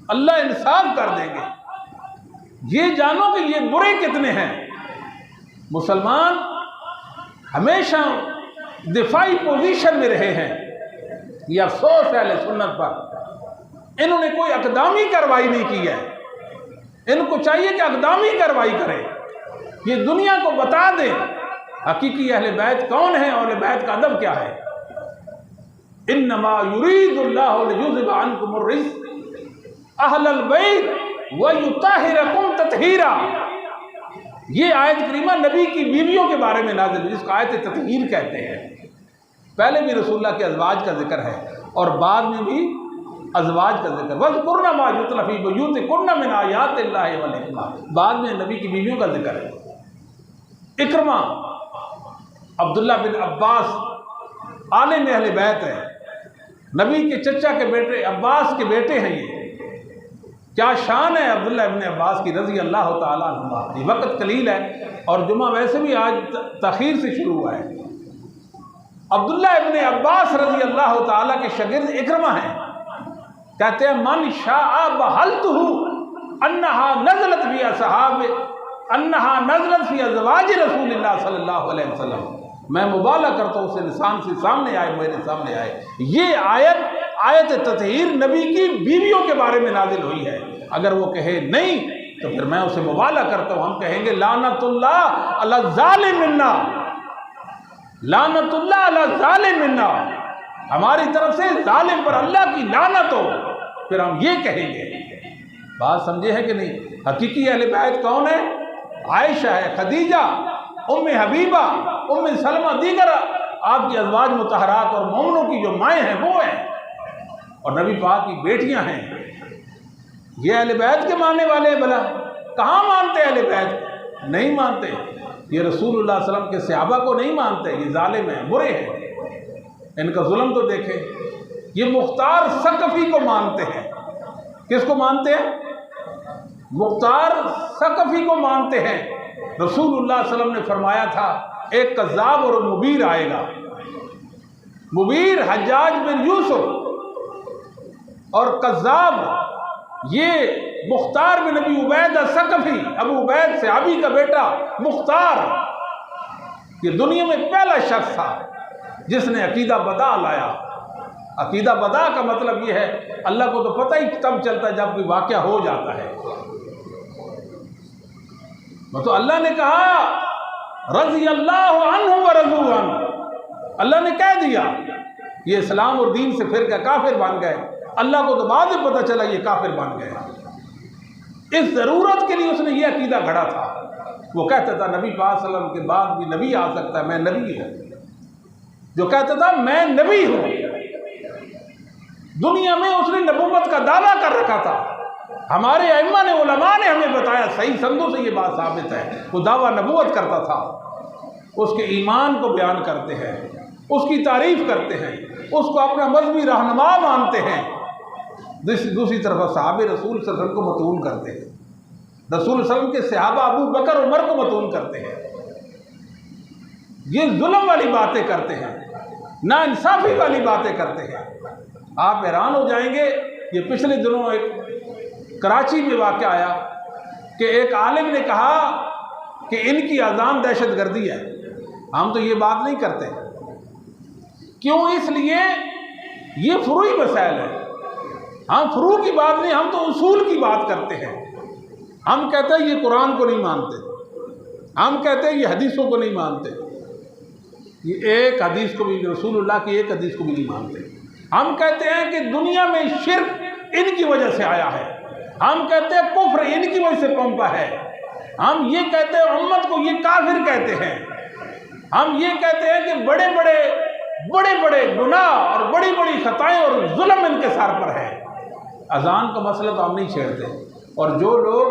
अल्लाह इंसाफ कर देंगे। ये जानो कि ये बुरे कितने हैं। मुसलमान हमेशा दिफाई पोजीशन में रहे हैं। यह अफसोस है अहले सुन्नत पर, इन्होंने कोई अक़दामी कार्रवाई नहीं की है। इनको चाहिए कि अक़दामी कार्रवाई करें, ये दुनिया को बता दें हकीकी अहले बैत कौन है और अहले बैत का अदब क्या है। इन्नमा युरीदुल्लाहु लियुज़हिब अन्कुमुर रिज्स अहलल बैत व युताहिरकुम तत्हीरा। ये आयत करीमा नबी की बीवियों के बारे में नाज़िल हुई, जिसको आयत तत्हीर कहते हैं। पहले भी रसूलुल्लाह के अज़वाज का जिक्र है और बाद में भी अज़वाज का जिक्र, वज़कुरना मा युतला फ़ी बुयूतिकुन्ना मिन आयातिल्लाहि वल हिकमा, बाद में नबी की बीवियों का जिक्र है। इकरमा, अब्दुल्ला बिन अब्बास आलिम अहले बैत है, नबी के चचा के बेटे अब्बास के बेटे हैं। ये क्या शान है अब्दुल्ला इब्न अब्बास की रज़ी अल्लाह ताला अन्हुमा। ये वक्त कलील है और जुमा वैसे भी आज तख़ीर से शुरू हुआ है। अब्दुल्ला इब्न अब्बास रज़ी अल्लाह ताला के शागिर्द इकरमा हैं। कहते हैं मन शाअ बहलतहु अन्नहा नज़लत फी असहाब अन्नहा नज़लत फी अज़वाज रसूलिल्लाह सल्लल्लाहु अलैहि वसल्लम। मैं मुबाला करता हूँ उस इंसान से सामने आए, मेरे सामने आए। ये आयत ततहीर नबी की बीवियों के बारे में नाजिल हुई है। अगर वो कहे नहीं तो फिर मैं उसे मुबाला करता हूँ। हम कहेंगे लानतुल्लाह अला ज़ालिम मिन्ना, लानतुल्लाह अला ज़ालिम मिन्ना, हमारी तरफ से जालिम पर अल्लाह की लानत हो, फिर हम ये कहेंगे। बात समझे है कि नहीं? हकीकी अहले बैत कौन है? आयशा है, खदीजा, उम्मे हबीबा, उम्मे सलमा, दीगर आपकी अज़वाज मुतहरात और मोमिनों की जो माएँ हैं वो हैं, और नबी पाक की बेटियां हैं। ये अहले बैत के मानने वाले हैं। भला कहाँ मानते अहले बैत? नहीं मानते। ये रसूलुल्लाह सल्लल्लाहु अलैहि वसल्लम के सहाबा को नहीं मानते। ये जालिम हैं, बुरे हैं, इनका जुल्म तो देखें। ये मुख्तार सकफी को मानते हैं। किसको मानते हैं? मुख्तार सकफी को मानते हैं। रसूलुल्लाह सल्लल्लाहु अलैहि वसल्लम ने फरमाया था एक कज़्ज़ाब और मुबीर आएगा। मुबीर हज्जाज बिन यूसुफ और कज़्ज़ाब ये मुख्तार बिन अबी उबैद सकफी, अबू उबैद सहाबी का बेटा मुख्तार, ये दुनिया में पहला शख्स था जिसने अकीदा बदा लाया। अकीदा बदा का मतलब ये है अल्लाह को तो पता ही तब चलता है जब कोई वाक़या हो जाता है। तो अल्लाह ने कहा रज़ी अल्लाहु अन्हु व रज़ू अन्हु, अल्लाह ने कह दिया ये इस्लाम और दीन से फिर गए, काफिर बन गए। अल्लाह को तो बाद में पता चला ये काफिर बन गए। इस ज़रूरत के लिए उसने ये अकीदा गढ़ा था। वो कहता था नबी पाक सल्लल्लाहु अलैहि वसल्लम के बाद भी नबी आ सकता है, मैं नबी हूँ। जो कहता था मैं नबी हूँ, दुनिया में उसने नबूवत का दावा कर रखा था। हमारे अइम्मा ने, उलमा ने हमें बताया, सही संदों से ये बात साबित है, वो दावा नबूवत करता था। उसके ईमान को बयान करते हैं, उसकी तारीफ करते हैं, उसको अपना मज़हबी रहनुमा मानते हैं। दूसरी तरफ सहाबे रसूल सल्लल्लाहु अलैहि वसल्लम को मतून करते हैं, रसूल सल्लल्लाहु अलैहि वसल्लम के सहाबा अबू बकर उमर को मतून करते हैं। ये जुल्म वाली बातें करते हैं, नाइंसाफ़ी वाली बातें करते हैं। आप हैरान हो जाएंगे। ये पिछले दिनों एक कराची में वाक़या आया कि एक आलिम ने कहा कि इनकी अज़ान दहशत गर्दी है। हम तो ये बात नहीं करते। क्यों? इसलिए ये फ़ुरूई मसाइल है। हम फ़ुरू की बात नहीं, हम तो उसूल की बात करते हैं। हम कहते हैं ये कुरान को नहीं मानते, हम कहते हैं ये हदीसों को नहीं मानते, ये एक हदीस को भी, रसूलुल्लाह की एक हदीस को भी नहीं मानते। हम कहते हैं कि दुनिया में शिर्क इनकी वजह से आया है, हम कहते हैं कुफ्र इनकी वजह से पंपा है, हम ये कहते हैं उम्मत को ये काफिर कहते हैं, हम ये कहते हैं कि बड़े बड़े गुनाह और बड़ी बड़ी खताएं और जुल्म इनके सर पर है। अजान का मसला तो हम नहीं छेड़ते। और जो लोग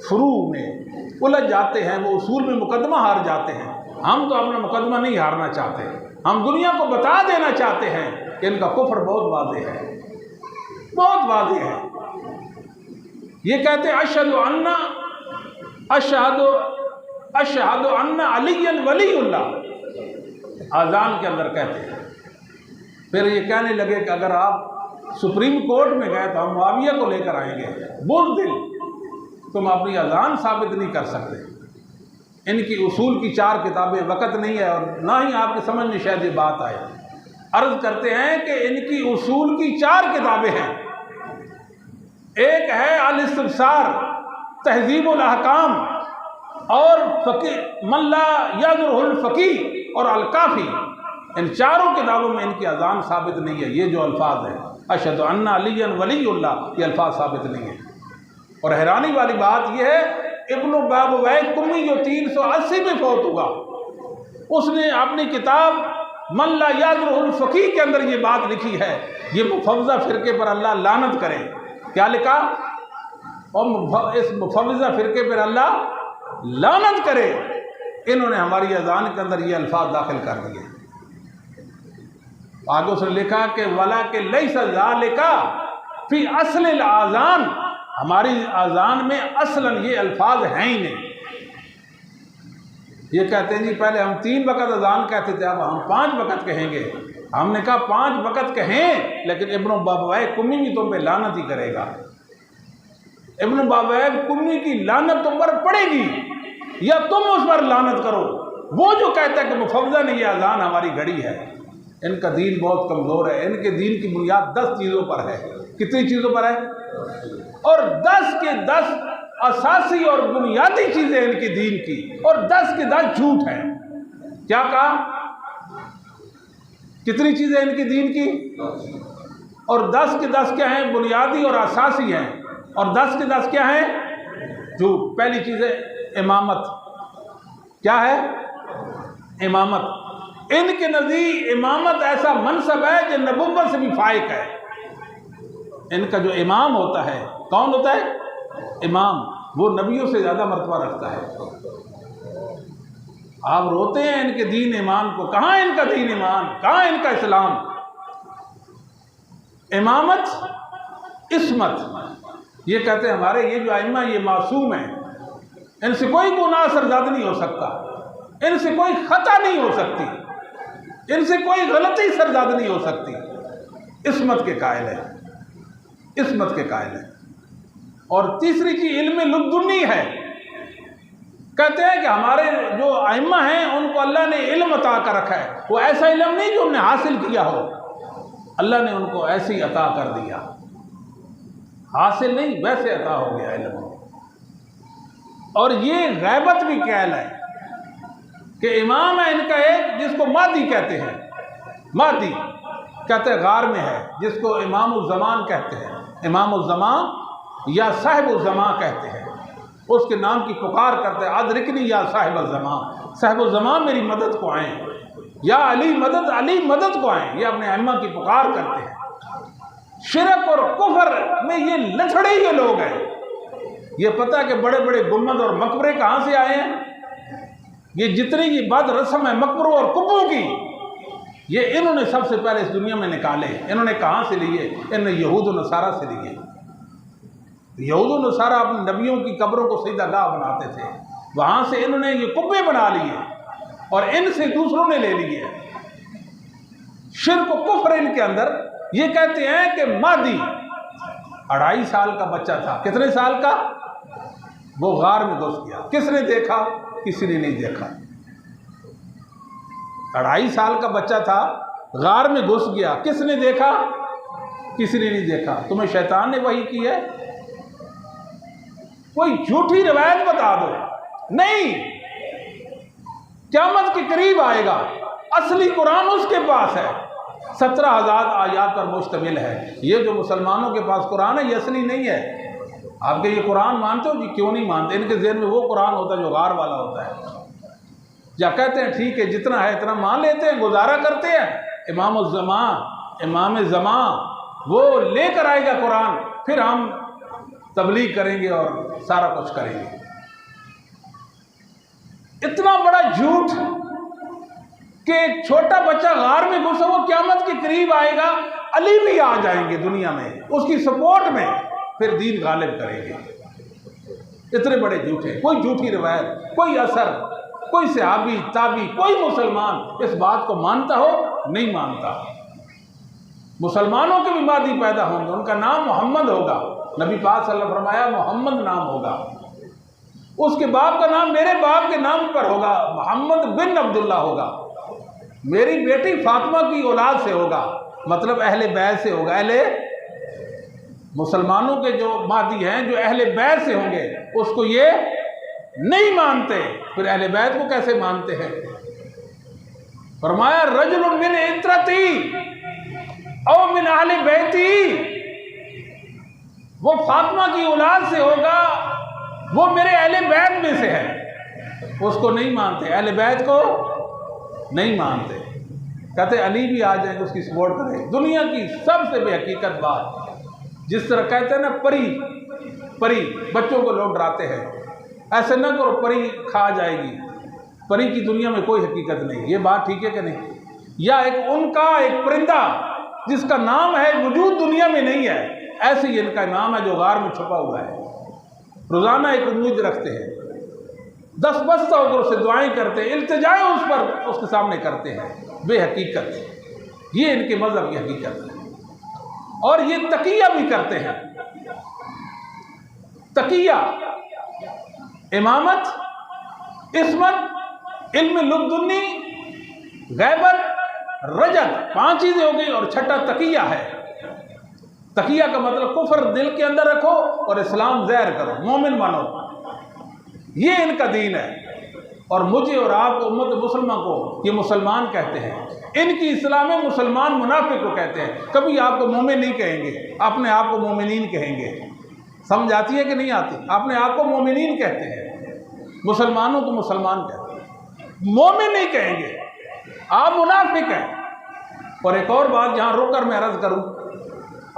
शुरू में उलझ जाते हैं वो उसूल में मुकदमा हार जाते हैं। हम तो अपना मुकदमा नहीं हारना चाहते, हम दुनिया को बता देना चाहते हैं कि इनका कुफ्र बहुत वाज़ेह है, बहुत वाज़ेह है। ये कहते हैं अशहदु अन्ना अलिय्यन वलीउल्लाह, आज़ान के अंदर कहते हैं। फिर ये कहने लगे कि अगर आप सुप्रीम कोर्ट में गए तो हम मुआविया को लेकर आएंगे। बुज़दिल, तुम अपनी अज़ान साबित नहीं कर सकते। इनकी उसूल की 4 किताबें, वक़्त नहीं है और ना ही आपके समझ में शायद ये बात आए। अर्ज़ करते हैं कि इनकी उसूल की 4 किताबें हैं। एक है अल-इस्तिब्सार, तहज़ीबुल अहकाम और फ़क़ीह मल्ला यज़ुरुल फ़क़ीह और अल-काफ़ी। इन चारों किताबों में इनकी अज़ान साबित नहीं है। ये जो अल्फाज है अशहदु अन्ना अलिय्यन वलीउल्लाह, ये अल्फाज साबित नहीं है। और हैरानी वाली बात यह है इब्न बाबवैह कुम्मी जो 380 में फौत हुआ, उसने अपनी किताब मन ला याज़ुरुहुल फ़क़ीह के अंदर ये बात लिखी है, ये मुफव्विज़ा फ़िरके पर अल्लाह लानत करे। क्या लिखा? और इस मुफव्विज़ा फ़िरके पर अल्लाह लानत करे। इन्होंने हमारी अज़ान के अंदर ये अल्फाज दाखिल कर दिए। आगे उसने लिखा कि वला के लैसा ज़ालिका फ़ी अस्लिल आज़ान, हमारी आज़ान में असलन ये अल्फाज हैं ही नहीं। ये कहते हैं जी पहले हम 3 वक़्त अज़ान कहते थे, अब हम 5 वक़्त कहेंगे। हमने कहा 5 वक़्त कहें, लेकिन इब्न बाबवाए कुम्मी भी तुम पे लानत ही करेगा। इब्न बाबवाए कुम्मी की लानत तुम पर पड़ेगी या तुम उस पर लानत करो। वो जो कहता है कि मुफव्विज़ा ने ये अज़ान हमारी घड़ी है, इनका दीन बहुत कमज़ोर है। इनके दीन की बुनियाद 10 चीज़ों पर है। कितनी चीज़ों पर है? और 10 के 10 असासी और बुनियादी चीज़ें इनके दीन की, और 10 के 10 झूठ हैं। क्या कहा? कितनी चीज़ें इनके दीन की? और 10 के 10 क्या हैं? बुनियादी और असासी हैं। और 10 के 10 क्या हैं? झूठ। पहली चीज़ है इमामत। क्या है? इमामत। इनके नज़दीक इमामत ऐसा मनसब है जो नबुव्वत से भी फाइक है। इनका जो इमाम होता है, कौन होता है? इमाम। वो नबियों से ज़्यादा मर्तबा रखता है। आप रोते हैं इनके दीन ईमान को। कहाँ इनका दीन ईमान, कहाँ इनका इस्लाम? इमामत, इस्मत। ये कहते हैं हमारे ये जो आइम्मा ये मासूम हैं, इनसे कोई गुनाह सरज़द नहीं हो सकता, इनसे कोई खता नहीं हो सकती, इनसे कोई गलती सरज़द नहीं हो सकती। इस्मत के कायल है, इस्मत के कायल है। और तीसरी चीज़ इल्म लुदुन्नी है। कहते हैं कि हमारे जो आइम्मा हैं उनको अल्लाह ने इल्म अता कर रखा है। वो ऐसा इल्म नहीं जो उन्होंने हासिल किया हो, अल्लाह ने उनको ऐसे ही अता कर दिया। हासिल नहीं, वैसे अता हो गया इल्म। और ये गैबत भी कहल है कि इमाम है इनका एक, जिसको मादी कहते हैं। मादी कहते हैं गार में है, जिसको इमामुल ज़मान कहते हैं। इमामुल ज़मान या साहिबुल ज़मान कहते हैं। उसके नाम की पुकार करते हैं, अदरिकनी या साहिबुल ज़मान, साहिबुल ज़मान मेरी मदद को आएँ, या अली मदद, अली मदद को आएँ। ये अपने अम्मा की पुकार करते हैं। शिरक और कुफर में ये लथड़े ये लोग हैं। ये पता है कि बड़े बड़े गुम्बद और मकबरे कहाँ से आए हैं। ये जितनी ये बद रस्म है मकबरों और कुब्बों की, ये इन्होंने सबसे पहले इस दुनिया में निकाले। इन्होंने कहाँ से लिए? इन्होंने यहूद और नसारा से लिए। यहूद और नसारा अपने नबियों की कब्रों को सीधागाह बनाते थे, वहाँ से इन्होंने ये कुब्बे बना लिए और इनसे दूसरों ने ले लिए। शिर्क और कुफ्र इनके अंदर। ये कहते हैं कि मादी 2.5 साल का बच्चा था। कितने साल का? वो गार में घुस गया। किसने देखा? किसी ने नहीं देखा। 2.5 साल का बच्चा था, गार में घुस गया। किसने देखा? किसी ने नहीं देखा। तुम्हें शैतान ने वही की है? कोई झूठी रिवायत बता दो। नहीं, क़यामत के करीब आएगा, असली कुरान उसके पास है, 17,000 आयात पर मुश्तमिल है। ये जो मुसलमानों के पास कुरान है ये असली नहीं है। आपके ये कुरान मानते हो जी? क्यों नहीं मानते? इनके ज़हन में वो कुरान होता है जो गार वाला होता है। या कहते हैं ठीक है जितना है इतना मान लेते हैं, गुजारा करते हैं। इमाम ज़मा वो लेकर आएगा कुरान, फिर हम तबलीग करेंगे और सारा कुछ करेंगे। इतना बड़ा झूठ कि एक छोटा बच्चा गार में घुसा, वो क़यामत के करीब आएगा, अली भी आ जाएंगे दुनिया में उसकी सपोर्ट में, फिर दीन गालिब करेंगे। इतने बड़े झूठे, कोई झूठी रिवायत, कोई असर, कोई सहाबी ताबी, कोई मुसलमान इस बात को मानता हो? नहीं मानता। मुसलमानों के भी मादी पैदा होंगे, उनका नाम मोहम्मद होगा। नबी पाक सल्लल्लाहु अलैहि वसल्लम फरमाया मोहम्मद नाम होगा। उसके बाप का नाम मेरे बाप के नाम पर होगा, मोहम्मद बिन अब्दुल्ला होगा। मेरी बेटी फातिमा की औलाद से होगा, मतलब अहले बैत से होगा। अहले मुसलमानों के जो मादी हैं, जो अहले बैत से होंगे, उसको ये नहीं मानते, फिर अहले बैत को कैसे मानते हैं? फरमाया रजुलुन मिन इत्रती औ मिन अहले बैती, वो फातिमा की औलाद से होगा, वो मेरे अहले बैत में से है। उसको नहीं मानते, अहले बैत को नहीं मानते। कहते अली भी आ जाएंगे उसकी सपोर्ट करें। दुनिया की सबसे बेहकीकत बात, जिस तरह कहते हैं ना परी बच्चों को लोग डराते हैं, ऐसे न करो परी खा जाएगी, परी की दुनिया में कोई हकीकत नहीं। ये बात ठीक है कि नहीं? या एक उनका एक परिंदा जिसका नाम है वजूद दुनिया में नहीं है, ऐसे ही इनका नाम है जो गार में छुपा हुआ है। रोज़ाना एक उम्मीद रखते हैं, 10 बस्ता होकर उससे दुआएं करते हैं, इल्तिजाएं उस पर उसके सामने करते हैं। बेहकीकत ये इनके मज़हब की हकीकत है। और ये तकिया भी करते हैं। तकिया, इमामत, इस्मत, इल्म लुद्दुन्नी, गैबत, रजत, 5 चीज़ें हो गई और छठा तकिया है। तकिया का मतलब कुफर दिल के अंदर रखो और इस्लाम ज़ाहिर करो, मोमिन बनो। ये इनका दीन है। और मुझे और आपको उम्मत मुसलमान को ये मुसलमान कहते हैं। इनकी इस्लाम में मुसलमान मुनाफिक को कहते हैं। कभी आपको मोमिन नहीं कहेंगे, अपने आप को मोमिनीन कहेंगे। समझ आती है कि नहीं आती? अपने आप को मोमिनीन कहते हैं, मुसलमानों को मुसलमान कहते हैं, मोमिन नहीं कहेंगे, आप मुनाफिक हैं। और एक और बात यहाँ रुक कर मैं अर्ज करूँ,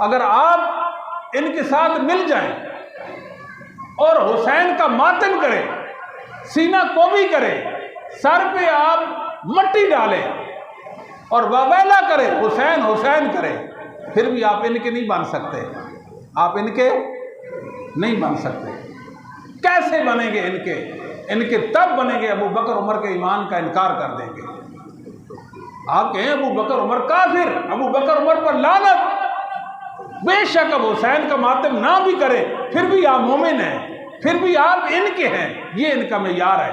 अगर आप इनके साथ मिल जाएं और हुसैन का मातम करें, सीना कोबी करें, सर पे आप मट्टी डालें और वावेला करें, हुसैन हुसैन करें, फिर भी आप इनके नहीं बन सकते। आप इनके नहीं बन सकते। कैसे बनेंगे इनके? इनके तब बनेंगे अबू बकर उमर के ईमान का इनकार कर देंगे। आप कहें अबू बकर उमर काफिर, अबू बकर उमर पर लानत, बेशक अब हुसैन का मातम ना भी करे फिर भी आप मोमिन हैं, फिर भी आप इनके हैं। ये इनका मेयार है,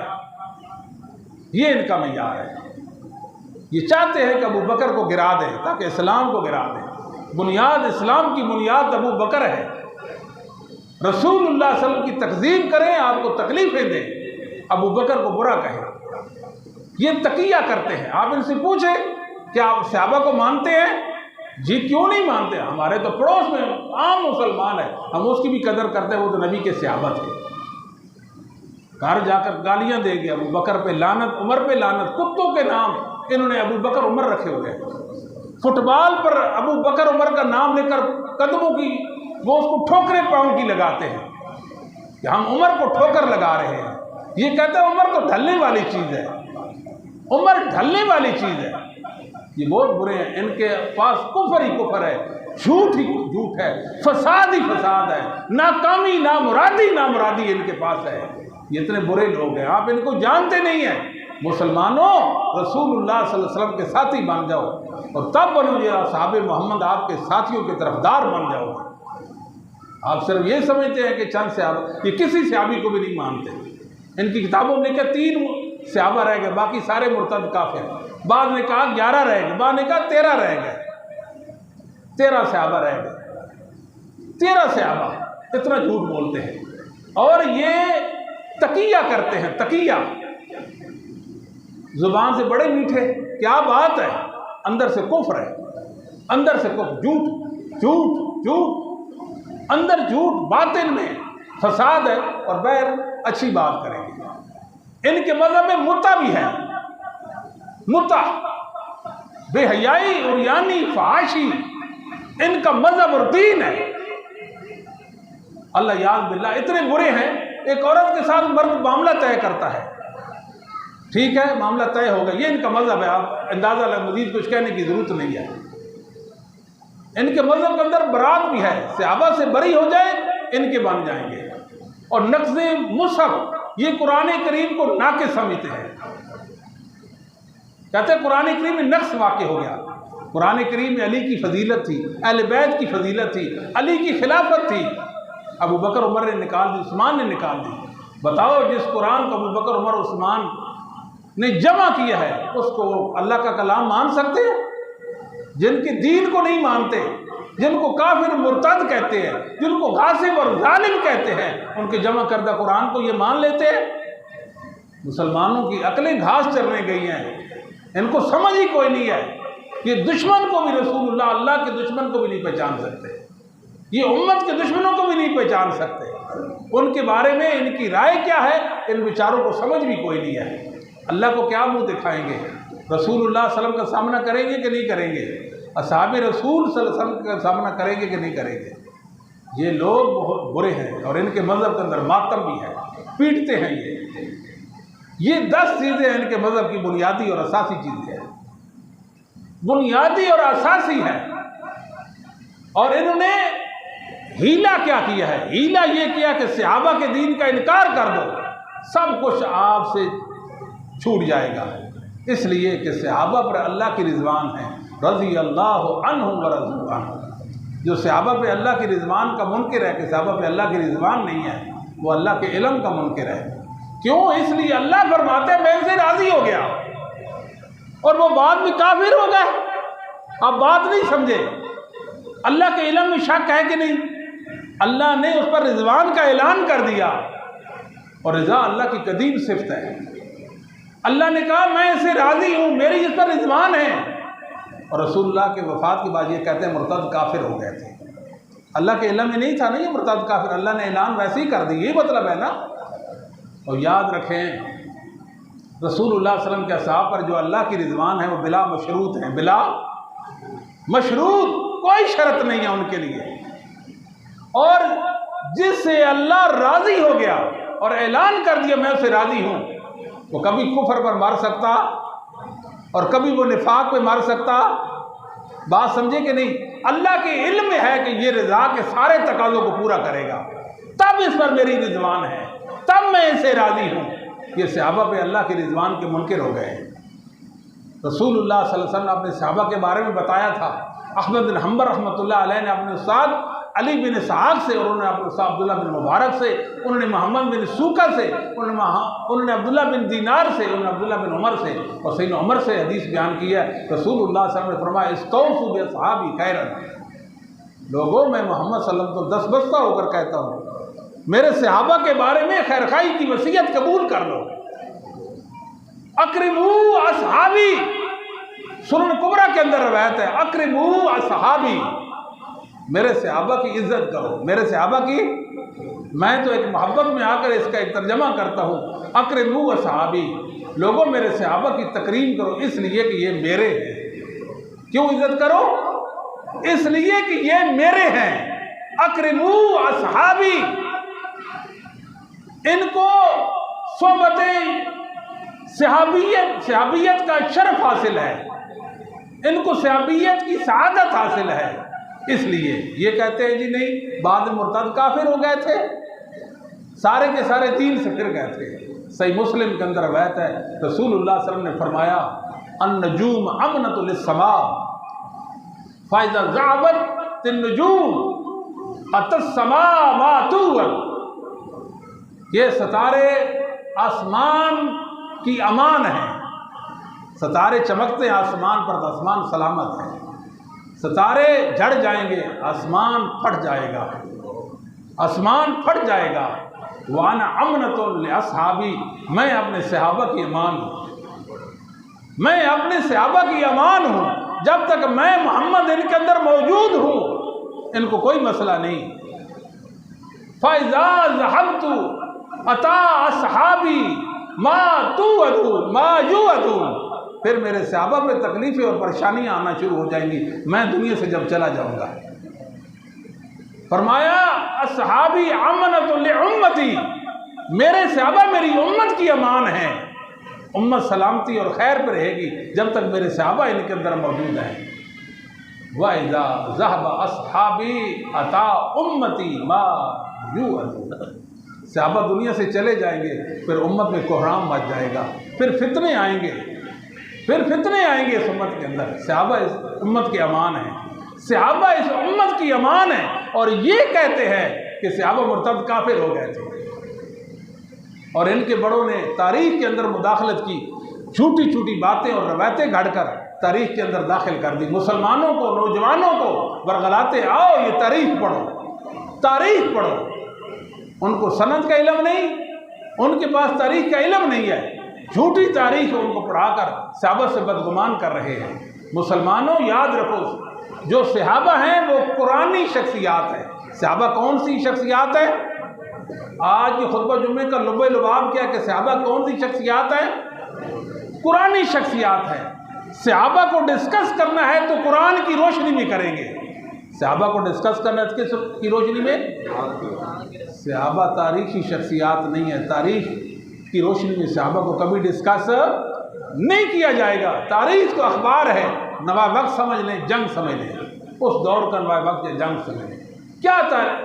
ये इनका मेयार है। ये चाहते हैं कि अबू बकर को गिरा दें ताकि इस्लाम को गिरा दें। बुनियाद, इस्लाम की बुनियाद अबू बकर है। रसूलुल्लाह सल्लल्लाहु अलैहि वसल्लम की तकज़ीब करें, आपको तकलीफें दें, अबू बकर को बुरा कहें। ये तकिया करते हैं। आप इनसे पूछें कि आप सहाबा को मानते हैं? जी क्यों नहीं मानते? हमारे तो पड़ोस में आम मुसलमान है, हम उसकी भी कदर करते हैं, वो तो नबी के सहाबा थे। घर जाकर गालियां देंगे, अबू बकर पे लानत, उमर पे लानत। कुत्तों के नाम इन्होंने अबू बकर उमर रखे हुए हैं। फुटबॉल पर अबू बकर उमर का नाम लेकर कदमों की वो उसको ठोकरें पाँव की लगाते हैं कि हम उमर को ठोकर लगा रहे हैं। ये कहते हैं उमर तो ढलने वाली चीज़ है, उमर ढलने वाली चीज़ है। ये बहुत बुरे हैं। इनके पास कुफर ही कुफर है, झूठ ही झूठ है, फसाद ही फसाद है, नाकामी नामुरादी इनके पास है। ये इतने बुरे लोग हैं, आप इनको जानते नहीं हैं। मुसलमानों, रसूलुल्लाह सल्लल्लाहु अलैहि वसल्लम के साथी बन जाओ और तब बनोगे साहबे मोहम्मद, आपके साथियों के तरफदार बन जाओगे। आप सिर्फ ये समझते हैं कि चंद सहाबा, ये किसी सहाबी को भी नहीं मानते। इनकी किताबों में लिखा 3 सहाबा रह गए, बाकी सारे मुर्तद काफिर। बाद ने कहा 11 रह गए, बाद ने कहा 13 रह गए, 13 सहाबा रह गए। 13 सहाबा, इतना झूठ बोलते हैं। और ये तकिया करते हैं, तकिया। जुबान से बड़े मीठे, क्या बात है, अंदर से कुफ्र है, अंदर से कुफ्र, झूठ झूठ झूठ, अंदर झूठ, बातिन में फसाद है और बैर अच्छी बात करेंगे। इनके मज़हब में मुता भी है, मुता, बेहयाई और यानी फहाशी इनका मज़हब और दीन है। अल्लाह याद बिल्ला, इतने बुरे हैं। एक औरत के साथ मर्द मामला तय करता है, ठीक है, मामला तय होगा, ये इनका मज़हब है। आप अंदाज़ा लगा, मज़ीद कुछ कहने की ज़रूरत नहीं है। इनके मज़हब के अंदर बरात भी है, सहाबा से बरी हो जाए इनके बन जाएंगे। और नक्ज़े मुसहफ़, ये कुरान करीम को नाक़िस समझते हैं। कहते हैं कुरान करीम में नक्स वाक़े हो गया। कुरान करीम में अली की फजीलत थी, अहले बैत की फजीलत थी, अली की खिलाफत थी। अबू बकर उमर ने निकाल दी, उस्मान ने निकाल दी। बताओ, जिस कुरान को अबू बकर उमर उस्मान ने जमा किया है उसको अल्लाह का कलाम मान सकते हैं? जिनके दीन को नहीं मानते, जिनको काफिर मुर्तद कहते हैं, जिनको गासिब और जालिम कहते हैं, उनके जमा करदा कुरान को ये मान लेते हैं? मुसलमानों की अकलें घास चरने गई हैं, इनको समझ ही कोई नहीं है। ये दुश्मन को भी रसूलुल्लाह, अल्लाह के दुश्मन को भी नहीं पहचान सकते, ये उम्मत के दुश्मनों को भी नहीं पहचान सकते। उनके बारे में इनकी राय क्या है, इन विचारों को समझ भी कोई नहीं है। अल्लाह को क्या मुंह दिखाएंगे? रसूलुल्लाह सल्लल्लाहु अलैहि वसल्लम का सामना करेंगे कि नहीं करेंगे? असहाबे रसूल सल्लल्लाहु अलैहि वसल्लम का सामना करेंगे कि नहीं करेंगे? ये लोग बहुत बुरे हैं और इनके मज़हब के अंदर मातम भी है, पीटते हैं। ये 10 चीज़ें हैं इनके मज़हब की बुनियादी और असासी चीज़ें हैं, बुनियादी और असासी है। और इन्होंने हीला क्या किया है? हीला ये किया कि सहाबा के दीन का इनकार कर दो, सब कुछ आपसे छूट जाएगा। इसलिए कि सहाबा पर अल्लाह की रिज़वान है, रज़ी अल्लाह अन्हुम व रज़ू अन्हु। जो सहाबा पे अल्लाह की रिज़वान का मुनकिर है कि सहाबा पे अल्लाह की रिज़वान नहीं है, वो अल्लाह के इल्म का मुनकिर है। क्यों? इसलिए अल्लाह फरमाते हैं मैं इनसे राज़ी हो गया, और वो बाद में काफिर हो गए। आप बात नहीं समझे, अल्लाह के इल्म में शक है कि नहीं? अल्लाह ने उस पर रिज़वान का ऐलान कर दिया, और रिज़ा अल्लाह की कदीम सिफ़त है। अल्लाह ने कहा मैं इसे राज़ी हूँ, मेरी इस पर रिज़वान है। और रसूलुल्लाह के वफ़ात के बाद ये कहते हैं मुर्तद काफिर हो गए थे। अल्लाह के इल्म में नहीं था ना ये मुर्तद काफिर, अल्लाह ने ऐलान वैसे ही कर दी, यही मतलब है ना। और याद रखें रसूलुल्लाह सल्लल्लाहु अलैहि वसल्लम के असहाब पर जो अल्लाह की रिज़वान है वो बिला मशरूत हैं, बिला मशरूत, कोई शर्त नहीं है उनके लिए। और जिससे अल्लाह राज़ी हो गया और ऐलान कर दिया मैं उससे राज़ी हूँ, वो कभी कुफर पर मार सकता और कभी वो निफाक पे मार सकता। बात समझे कि नहीं? अल्लाह के इल्म में है कि ये रज़ा के सारे तकाज़ों को पूरा करेगा, तब इस पर मेरी रिज़वान है, तब मैं इसे राज़ी हूँ। ये सहाबा पे अल्लाह के रिज़वान के मुनकिर हो गए। रसूलुल्लाह सल्लल्लाहु अलैहि वसल्लम ने अपने सहाबा के बारे में बताया था। अहमद बिन हम्बल रहमतुल्लाह अलैह ने अपने उस्ताद अली बिन इसहाक़ से, और उन्होंने अपने उस्ताद अब्दुल्लाह बिन मुबारक से, उन्होंने मोहम्मद बिन सूका से, उन्होंने अब्दुल्लाह बिन दीनार से, उन्होंने अब्दुल्लाह बिन उमर से और सैयदना उमर से हदीस बयान की है। रसूलुल्लाह सल्लल्लाहु अलैहि वसल्लम ने फरमाया इस्तौसू बिअस्हाबी खैरन, लोगों मैं मोहम्मद सल्लल्लाहु अलैहि वसल्लम को 10 बस्ता होकर कहता हूँ, मेरे सहाबा के बारे में खैरखाई की वसीयत कबूल कर लो। अक्रिमू असहाबी, सुनन कुबरा के अंदर रवायत है, अक्रिमू असहाबी, मेरे सहाबा की इज्जत करो, मेरे सहाबा की। मैं तो एक मोहब्बत में आकर इसका एक तर्जमा करता हूँ, अक्रिमू असहाबी, लोगों मेरे सहाबा की तकरीम करो, इसलिए कि ये मेरे हैं। क्यों इज्जत करो? इसलिए कि ये मेरे हैं। अक्रिमू असहाबी, इनको सोबतें सहाबियत का शर्फ हासिल है, इनको सहाबियत की सआदत हासिल है। इसलिए ये कहते हैं जी नहीं, बाद में मुर्तद काफिर हो गए थे, सारे के सारे दीन से फिर गए थे। सही मुस्लिम के अंदर रवायत है रसूलुल्लाह सल्लल्लाहु अलैहि वसल्लम ने फरमाया अन-नजूम अमनतुल लिस्समा फ़इज़ा ज़अबत तिन-नजूम अतस-समा मा तुअल, ये सितारे आसमान की अमान है। सितारे चमकते आसमान पर तो आसमान सलामत है। सितारे झड़ जाएंगे, आसमान फट जाएगा, आसमान फट जाएगा। वाना अमनतुल असहाबी, मैं अपने सहाबा की अमान हूँ, मैं अपने सहाबा की अमान हूँ। जब तक मैं मोहम्मद इनके अंदर मौजूद हूँ इनको कोई मसला नहीं। फ़इज़ा ज़हबतु अता असहाबी मा तुअदू मा युअदू, फिर मेरे सहाबा पे तकलीफ़ें और परेशानियाँ आना शुरू हो जाएंगी मैं दुनिया से जब चला जाऊँगा। फरमाया असहाबी अमनतुल उम्मती, मेरे सहाबा मेरी उम्मत की अमान है, उम्मत सलामती और खैर पर रहेगी जब तक मेरे सहाबा इनके अंदर मौजूद हैं। वइज़ा ज़हब असहाबी अता उम्मती मा युअदू, सहाबा दुनिया से चले जाएंगे फिर उम्मत में कोहराम मच जाएगा, फिर फितने आएंगे, फिर फितने आएंगे इस उम्मत के अंदर। सहाबा इस उम्मत की अमान है, सहाबा इस उम्मत की अमान है। और ये कहते हैं कि सहाबा मुर्तद काफिर हो गए थे और इनके बड़ों ने तारीख के अंदर मुदाखलत की, झूठी झूठी बातें और रवायतें घड़कर तारीख के अंदर दाखिल कर दी। मुसलमानों को, नौजवानों को बरगलाते आओ ये तारीख पढ़ो, तारीख पढ़ो। उनको सनद का इल्म नहीं, उनके पास तारीख का इल्म नहीं है, झूठी तारीख उनको पढ़ाकर सहाबा से बदगुमान कर रहे हैं। मुसलमानों याद रखो, जो सहाबा हैं वो कुरानी शख्सियात है। सहाबा कौन सी शख्सियात है? आज के खुतबा जुम्मे का लुब्बे लुबाब क्या कि सहाबा कौन सी शख्सियात है? कुरानी शख्सियात है। सहाबा को डिस्कस करना है तो कुरान की रोशनी में करेंगे। सहाबा को डिस्कस करना है किसकी रोशनी में? सहाबा तारीखी शख्सियात नहीं है, तारीख की रोशनी में सहाबा को कभी डिस्कस नहीं किया जाएगा। तारीख तो अखबार है, नवाब वक्त समझ लें, जंग समझ लें, उस दौर का नवाब वक्त जंग समझ लें। क्या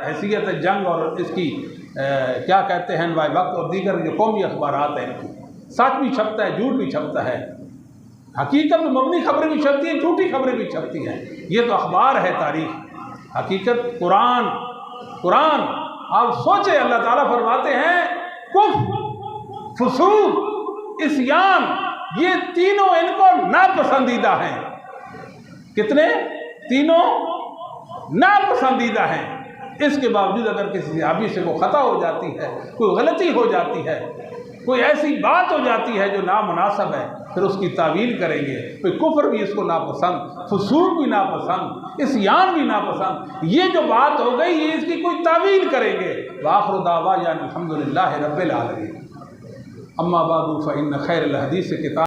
हैसियत है जंग और इसकी क्या कहते हैं नवाब वक्त और दीगर जो कौमी अखबारात हैं, सच भी छपता है, झूठ भी छपता है, हकीकत में मबनी खबरें भी छपती हैं, झूठी खबरें भी छपती हैं। ये तो अखबार है तारीख। हकीकत कुरान, कुरान आप सोचे, अल्लाह ताला फरमाते हैं कुफ्र, फुसूक, इस्यान, ये तीनों इनको नापसंदीदा हैं। कितने? तीनों नापसंदीदा हैं। इसके बावजूद अगर किसी सहाबी से वो खता हो जाती है, कोई गलती हो जाती है, कोई ऐसी बात हो जाती है जो नामुनासिब है, फिर उसकी तावील करेंगे। कोई कुफ्र भी इसको नापसंद, फुसूक भी नापसंद, इस्यान भी नापसंद। ये जो बात हो गई ये इसकी कोई तावील करेंगे। वाखिरु दावा यानी अल्हम्दुलिल्लाहि रब्बिल आलमीन। अम्मा बादु फ़इन्न खैरल हदीस किताब